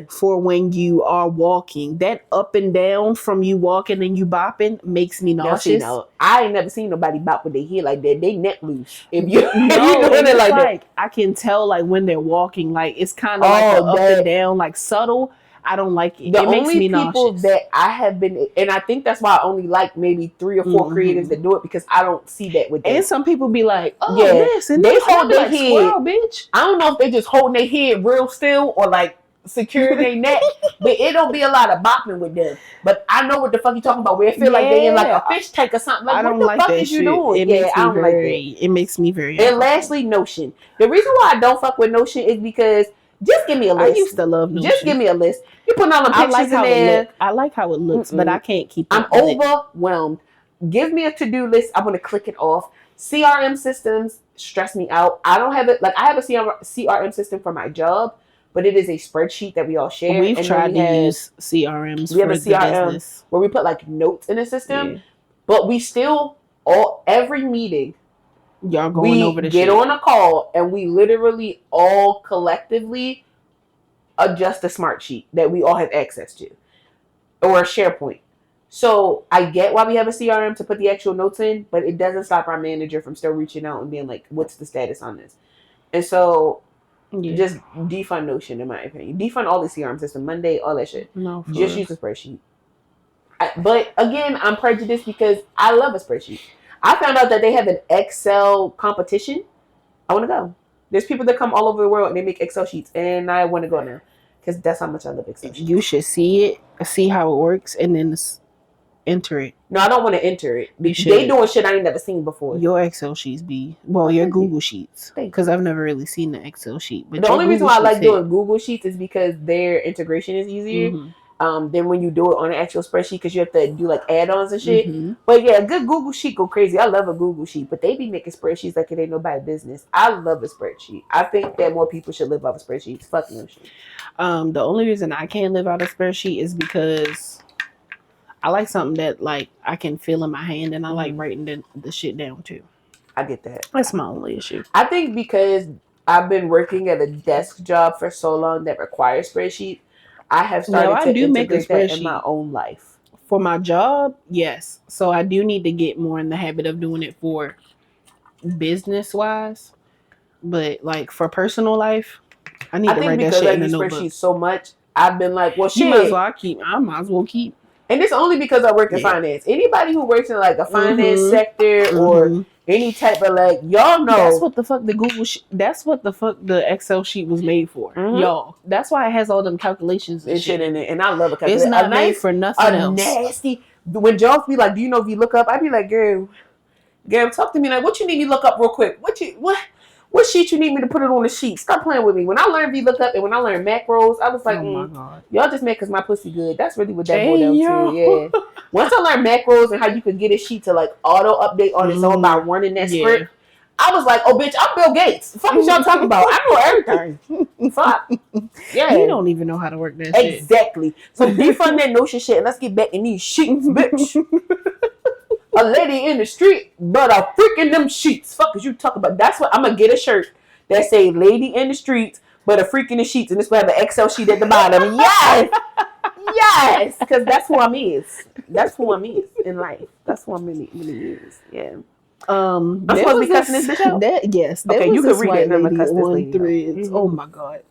for when you are walking. That up and down from you walking and you bopping makes me nauseous. I ain't never seen nobody bop with their head like that. They neck loose. If you doing it like that. I can tell like when they're walking, like it's kind of like up and down, like subtle. I don't like it. It makes me nauseous. The only people that I have been, and I think that's why I only like maybe 3 or 4 creators that do it because I don't see that with them. And some people be like, this and they hold their head. Squirrel, bitch. I don't know if they just holding their head real still or like securing their neck, but it don't be a lot of bopping with them. But I know what the fuck you talking about. Where it feel like they in like a fish tank or something. Like, what the fuck is you doing? It makes me very. And lastly, Notion. The reason why I don't fuck with Notion is because. Just give me a list. I used to love Notion. Just give me a list. You put all the pictures in there. I like how it looks, but I can't keep it. I'm overwhelmed. give me a to-do list. I want to click it off. CRM systems stress me out. I don't have it. Like, I have a CRM system for my job, but it is a spreadsheet that we all share. We've tried to use CRMs. We have a CRM where we put like notes in the system, but we still every meeting. Y'all going over the shit. We get on a call and we literally all collectively adjust a smart sheet that we all have access to, or a SharePoint. So I get why we have a CRM to put the actual notes in, but it doesn't stop our manager from still reaching out and being like, what's the status on this? And so just defund Notion, in my opinion. Defund all the CRM system, Monday, all that shit. No, just use a spreadsheet. But again, I'm prejudiced because I love a spreadsheet. I found out that they have an Excel competition. I want to go. There's people that come all over the world and they make Excel sheets, and I want to go now because that's how much I love Excel sheets. You should see it, see how it works, and then enter it. No, I don't want to enter it. They doing shit I ain't never seen before. Your Excel sheets be your Google Sheets, because I've never really seen the Excel sheet. But the only reason why I like doing Google Sheets is because their integration is easier. Than when you do it on an actual spreadsheet, because you have to do like add-ons and shit. But yeah, a good Google Sheet go crazy. I love a Google Sheet, but they be making spreadsheets like it ain't nobody's business. I love a spreadsheet. I think that more people should live off of spreadsheets. Fuck no shit. The only reason I can't live out a spreadsheet is because I like something that like I can feel in my hand, and I like writing the shit down too. I get that. That's my only issue. I think because I've been working at a desk job for so long that requires spreadsheets, I have started to integrate that in my own life. For my job, yes. So I do need to get more in the habit of doing it for business-wise. But like for personal life, I need to write that shit in a notebook. Spreadsheets so much, I've been like, well, shit. I might as well keep. And it's only because I work in finance. Anybody who works in like a finance sector or any type of like, y'all know. That's what the fuck the that's what the fuck the Excel sheet was made for. Y'all. That's why it has all them calculations and shit in it. And I love a calculator. It's not made for nothing else. Nasty. When jobs be like, do you know VLOOKUP? I'd be like, girl, talk to me. Like, what you need me to look up real quick? What sheet you need me to put it on the sheet? Stop playing with me. When I learned VLOOKUP and when I learned macros, I was like, oh my God. Y'all just make because my pussy good. That's really what that boiled down to. Yeah. Once I learned macros and how you could get a sheet to like auto update on its own by running that script, I was like, oh bitch, I'm Bill Gates. Fuck what y'all talking about? I know everything. Fuck. Yeah. You don't even know how to work that shit. Exactly. So defund that Notion shit and let's get back in these sheets, bitch. A lady in the street, but a freak in them sheets. Fuck is you talking about? That's what I'm gonna get a shirt that say "lady in the streets, but a freak in the sheets," and this will have an Excel sheet at the bottom. Yes, because that's who I'm is. That's who I'm is in life. That's who I'm really is. Yeah. I'm supposed to be cussing this bitch out. Yes. Okay, you can read it. And I'm cuss this lady Threads. Oh my God.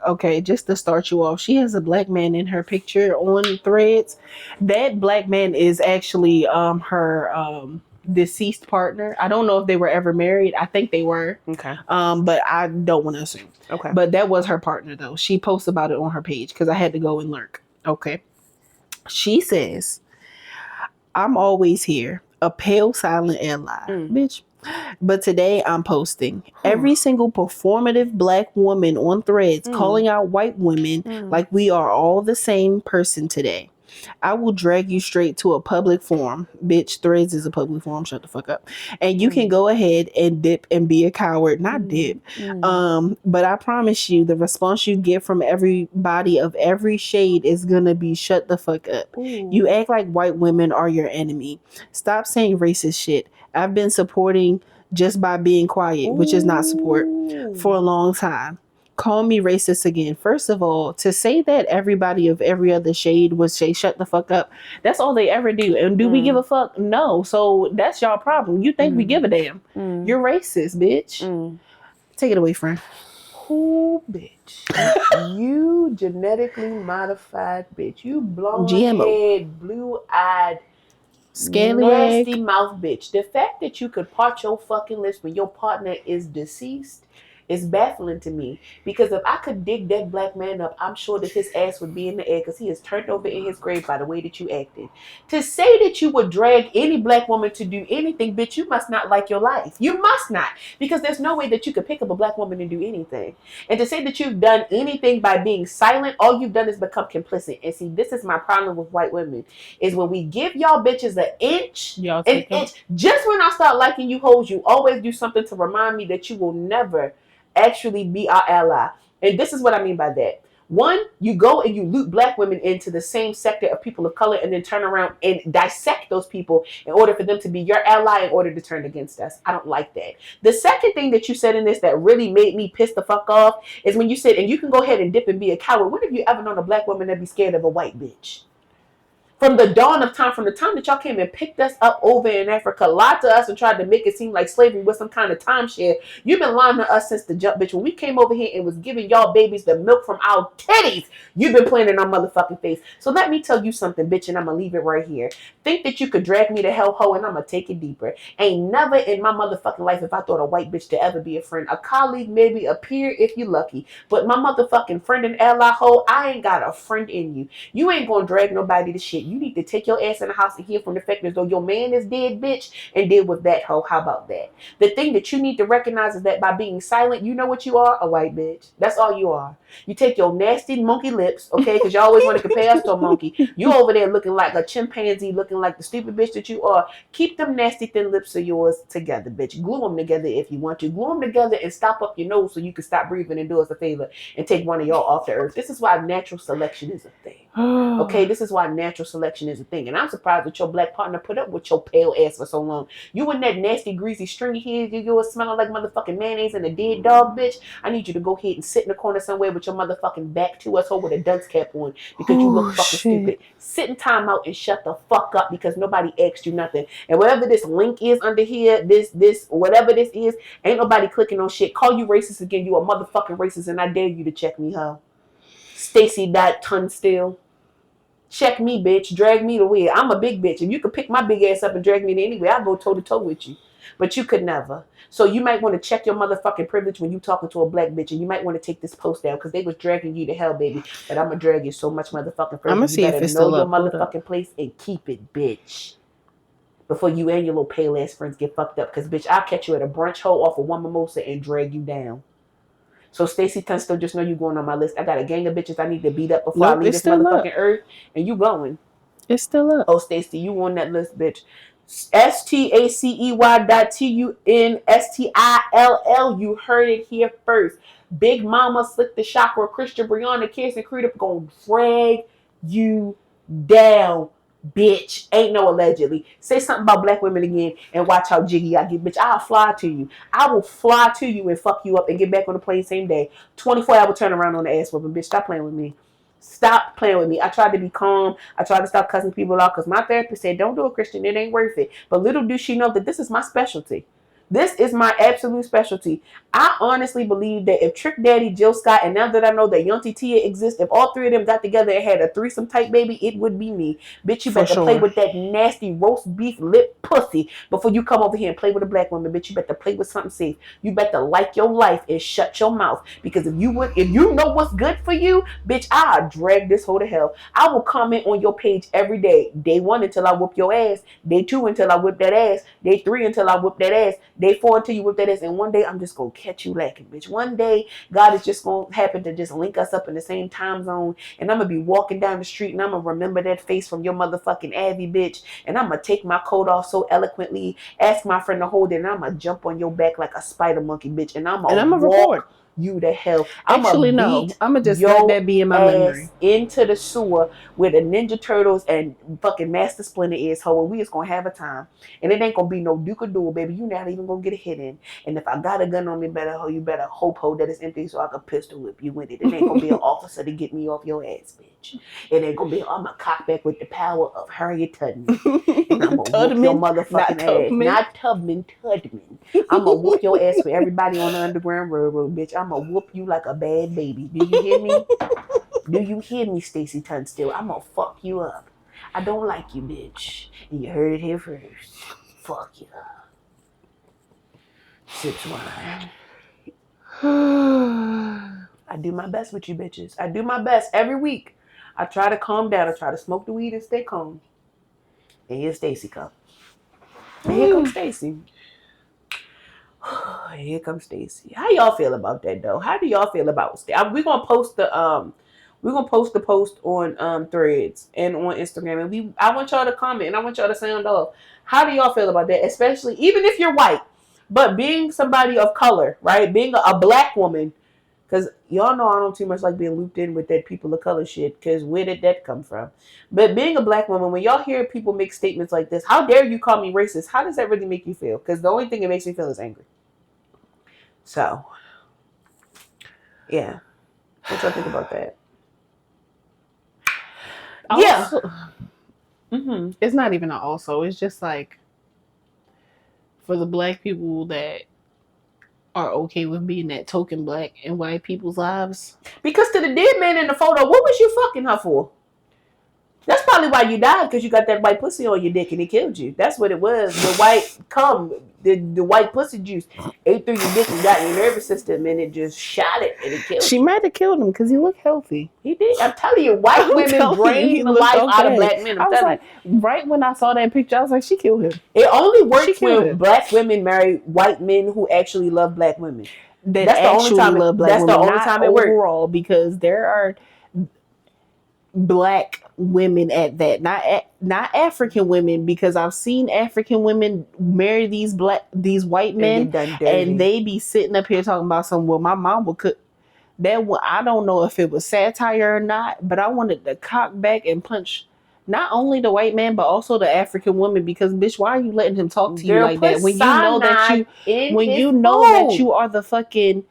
Okay, just to start you off, she has a black man in her picture on Threads. That black man is actually her deceased partner. I don't know if they were ever married. I think they were. Okay. But I don't want to assume. Okay. But that was her partner though. She posts about it on her page because I had to go and lurk. Okay. She says, "I'm always here, a pale silent ally, bitch. But today I'm posting every single performative black woman on Threads calling out white women like we are all the same person today. I will drag you straight to a public forum. Bitch, Threads is a public forum. Shut the fuck up. And you can go ahead and dip and be a coward. Not dip. But I promise you the response you get from everybody of every shade is gonna be shut the fuck up. You act like white women are your enemy. Stop saying racist shit. I've been supporting just by being quiet, which is not support, for a long time. Call me racist again. First of all, to say that everybody of every other shade would say shut the fuck up, that's all they ever do. And do we give a fuck? No. So that's y'all problem. You think we give a damn. You're racist, bitch. Take it away, friend. Ooh, bitch. You genetically modified bitch. You blonde-haired, blue-eyed, nasty mouth bitch. The fact that you could part your fucking lips when your partner is deceased It's baffling to me because if I could dig that black man up, I'm sure that his ass would be in the air because he is turned over in his grave by the way that you acted. To say that you would drag any black woman to do anything, bitch, you must not like your life. You must not, because there's no way that you could pick up a black woman and do anything. And to say that you've done anything by being silent, all you've done is become complicit. And see, this is my problem with white women, is when we give y'all bitches an inch, just when I start liking you hoes, you always do something to remind me that you will never actually be our ally. And this is what I mean by that. One, you go and you loot black women into the same sector of people of color and then turn around and dissect those people in order for them to be your ally in order to turn against us. I don't like that. The second thing that you said in this that really made me piss the fuck off is when you said, and you can go ahead and dip and be a coward. When have you ever known a black woman that be scared of a white bitch? From the dawn of time, from the time that y'all came and picked us up over in Africa, lied to us and tried to make it seem like slavery was some kind of timeshare. You've been lying to us since the jump, bitch. When we came over here and was giving y'all babies the milk from our titties, you've been playing in our motherfucking face. So let me tell you something, bitch, and I'm going to leave it right here. Think that you could drag me to hell, ho, and I'm going to take it deeper. Ain't never in my motherfucking life if I thought a white bitch to ever be a friend. A colleague, maybe a peer if you're lucky. But my motherfucking friend and ally, ho, I ain't got a friend in you. You ain't going to drag nobody to shit. You need to take your ass in the house and hear from the fact as though your man is dead, bitch, and deal with that, hoe. How about that? The thing that you need to recognize is that by being silent, you know what you are? A white bitch. That's all you are. You take your nasty monkey lips, okay, because you always want to compare us to a monkey. You over there looking like a chimpanzee, looking like the stupid bitch that you are. Keep them nasty thin lips of yours together, bitch. Glue them together if you want to. Glue them together and stop up your nose so you can stop breathing and do us a favor and take one of y'all off the earth. This is why natural selection is a thing. Okay, this is why natural selection is a thing. And I'm surprised that your black partner put up with your pale ass for so long. You and that nasty, greasy, stringy head, you smelling like motherfucking mayonnaise and a dead dog, bitch. I need you to go ahead and sit in the corner somewhere with your motherfucking back to us, or with a dunce cap on, because you look fucking stupid. Sit in time out and shut the fuck up, because nobody asked you nothing. And whatever this link is under here, this whatever this is, ain't nobody clicking on shit. Call you racist again, you a motherfucking racist, and I dare you to check me, huh? Stacy Tunstall. Check me, bitch. Drag me to where? I'm a big bitch. If you could pick my big ass up and drag me to anywhere, I'll go toe to toe with you. But you could never. So you might want to check your motherfucking privilege when you talking to a black bitch, and you might want to take this post down, because they was dragging you to hell, baby. But I'm gonna drag you so much motherfucking further. I'm gonna see if it's still up. Know your motherfucking place and keep it, bitch. Before you and your little pale ass friends get fucked up, because bitch, I'll catch you at a brunch hole off of one mimosa and drag you down. So Stacey Tunstall, just know you going on my list. I got a gang of bitches I need to beat up before I leave this motherfucking earth, and you going. It's still up. Oh, Stacey, you on that list, bitch. STACEY.TUNSTILL. You heard it here first. Big Mama, Slick the Chakra, Christian, Brianna, Kirsten, Creed gonna drag you down, bitch. Ain't no allegedly. Say something about black women again and watch how jiggy I get, bitch. I'll fly to you. I will fly to you and fuck you up and get back on the plane same day. 24-hour turnaround on the ass whooping, bitch. Stop playing with me. Stop playing with me. I tried to be calm. I tried to stop cussing people out because my therapist said, don't do it, Christian. It ain't worth it. But little do she know that this is my specialty. This is my absolute specialty. I honestly believe that if Trick Daddy, Jill Scott, and now that I know that Yonty Tia exists, if all three of them got together and had a threesome type baby, it would be me. Bitch, you better play with that nasty roast beef lip pussy before you come over here and play with a black woman. Bitch, you better play with something safe. You better like your life and shut your mouth. Because if you know what's good for you, bitch, I'll drag this hoe to hell. I will comment on your page every day. Day 1 until I whoop your ass. Day 2 until I whip that ass. Day 3 until I whip that ass. Day 4 until you whip that ass. And one day I'm just going to catch you lacking, bitch. One day God is just going to happen to just link us up in the same time zone. And I'm going to be walking down the street and I'm going to remember that face from your motherfucking Abby, bitch. And I'm going to take my coat off so eloquently, ask my friend to hold it, and I'm going to jump on your back like a spider monkey, bitch. And I'm going to record you to hell. Actually, no. I'm going to just let that be in my memory. Into the sewer where the Ninja Turtles and fucking Master Splinter is, ho, and we just going to have a time. And it ain't going to be no Duke or Duel, baby. You not even going to get a hit in. And if I got a gun on me, you better hope, ho, that it's empty so I can pistol whip you with it. It ain't going to be an officer to get me off your ass, bitch. It ain't going to be, I'm going to cock back with the power of Harriet Tubman. And I'm going to whoop your motherfucking ass. Not Tubman, Tudman. I'm going to whoop your ass for everybody on the Underground Railroad, bitch. I'm going to whoop you like a bad baby. Do you hear me? Do you hear me, Stacey Tunstall? I'm going to fuck you up. I don't like you, bitch. And you heard it here first. Fuck you up. Sips wine. I do my best with you bitches. I do my best every week. I try to calm down. I try to smoke the weed and stay calm. And here Stacy come. And here comes Stacy. Here comes Stacy. How y'all feel about that though? How do y'all feel about Stacy? We're gonna post the post on Threads and on Instagram, and I want y'all to comment and I want y'all to sound off. How do y'all feel about that? Especially even if you're white, but being somebody of color, right? Being a black woman, because y'all know I don't too much like being looped in with that people of color shit. Because where did that come from? But being a black woman, when y'all hear people make statements like this, how dare you call me racist? How does that really make you feel? Because the only thing it makes me feel is angry. So, yeah. What y'all think about that? Also, it's not even an also. It's just like for the black people that are okay with being that token black in white people's lives. Because to the dead man in the photo, what was you fucking her for? That's probably why you died, because you got that white pussy on your dick and it killed you. That's what it was. The white the white pussy juice ate through your dick and got in your nervous system, and it just shot it and it killed you. She might have killed him because he looked healthy. He did. I'm telling you, white women drain the life out of black men. I was like, right when I saw that picture, I was like, she killed him. It only works when black women marry white men who actually love black women. That's the only time it works. Overall, because there are black women at that, not African women, because I've seen African women marry these white men and they be sitting up here talking about my mom would cook that one. I don't know if it was satire or not, but I wanted to cock back and punch not only the white man but also the African woman, because bitch, why are you letting him talk to you like that when you know that you are the fucking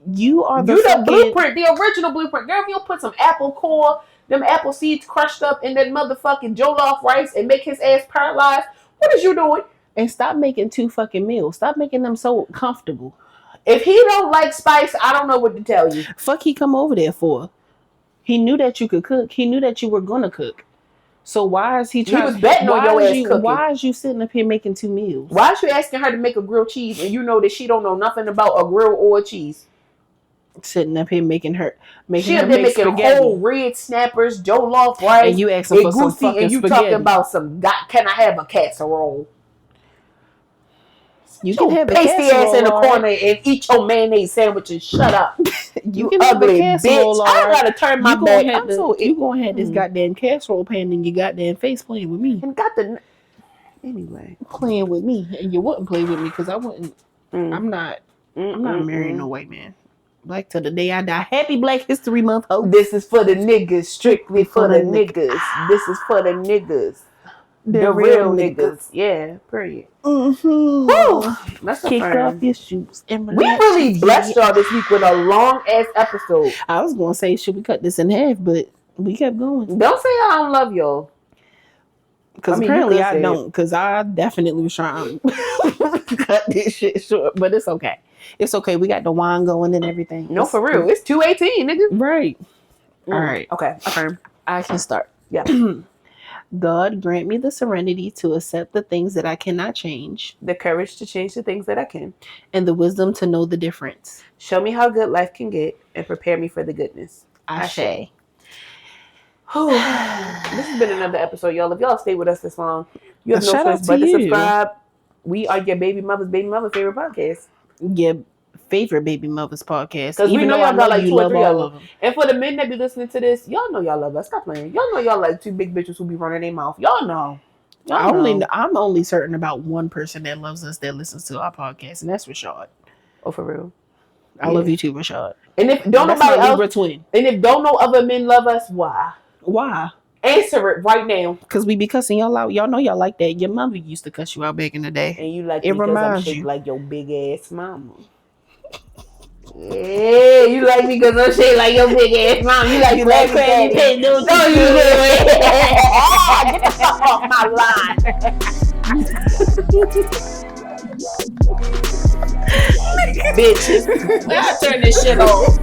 the blueprint, the original blueprint. Girl, if you put some apple core, them apple seeds crushed up in that motherfucking jollof rice and make his ass paralyzed, what is you doing? And stop making 2 fucking meals. Stop making them so comfortable. If he don't like spice, I don't know what to tell you. Fuck he come over there for? He knew that you could cook. He knew that you were gonna cook. So why is he trying? He was betting on your ass cooking. Why is you sitting up here making 2 meals? Why is you asking her to make a grilled cheese and you know that she don't know nothing about a grill or a cheese? Sitting up here making her making whole red snappers, jollof rice, and you asking for some fucking and you spaghetti. Talking about can I have a casserole? You can have a pasty ass in the corner and eat your mayonnaise sandwich and shut up. you ugly bitch. I gotta turn my back. You gonna have this goddamn casserole pan in your goddamn face playing with me. And anyway playing with me, and you wouldn't play with me because I wouldn't. I'm not marrying no white man. Black till the day I die. Happy Black History Month, ho. This is for the niggas. Strictly for the niggas. This is for the niggas. The real niggas. Yeah, period. Mm-hmm. Let's kick off your shoes. And we really blessed y'all this week with a long ass episode. I was gonna say, should we cut this in half? But we kept going. Don't say I don't love y'all. Because apparently I don't. Because I definitely was trying to cut this shit short. But it's okay. It's okay. We got the wine going and everything. No, for real. It's 2:18, nigga. Right. All right. Okay. Affirm. I can start. Yeah. God grant me the serenity to accept the things that I cannot change. The courage to change the things that I can. And the wisdom to know the difference. Show me how good life can get and prepare me for the goodness. Ashe. This has been another episode, y'all. If y'all stay with us this long, you have no choice but to subscribe. We are your baby mother's favorite podcast. Your favorite baby mother's podcast. Because we know y'all got like 2 or 3 of them. And for the men that be listening to this, y'all know y'all love us. Stop playing. Y'all know y'all like 2 big bitches who be running their mouth. Y'all know. I'm only certain about one person that loves us that listens to our podcast, and that's Rashad. Oh, for real. I love you too, Rashad. And if don't nobody else, twin. And if don't no other men love us, why? Why? Answer it right now. Because we be cussing y'all out. Y'all know y'all like that. Your mother used to cuss you out back in the day. And you like it reminds you like your big ass mama. Yeah, you like me because I'm shaped like your big ass mama. You like black crazy pig. No, you do it. Get the fuck off my line. Bitches. Let's turn this shit off.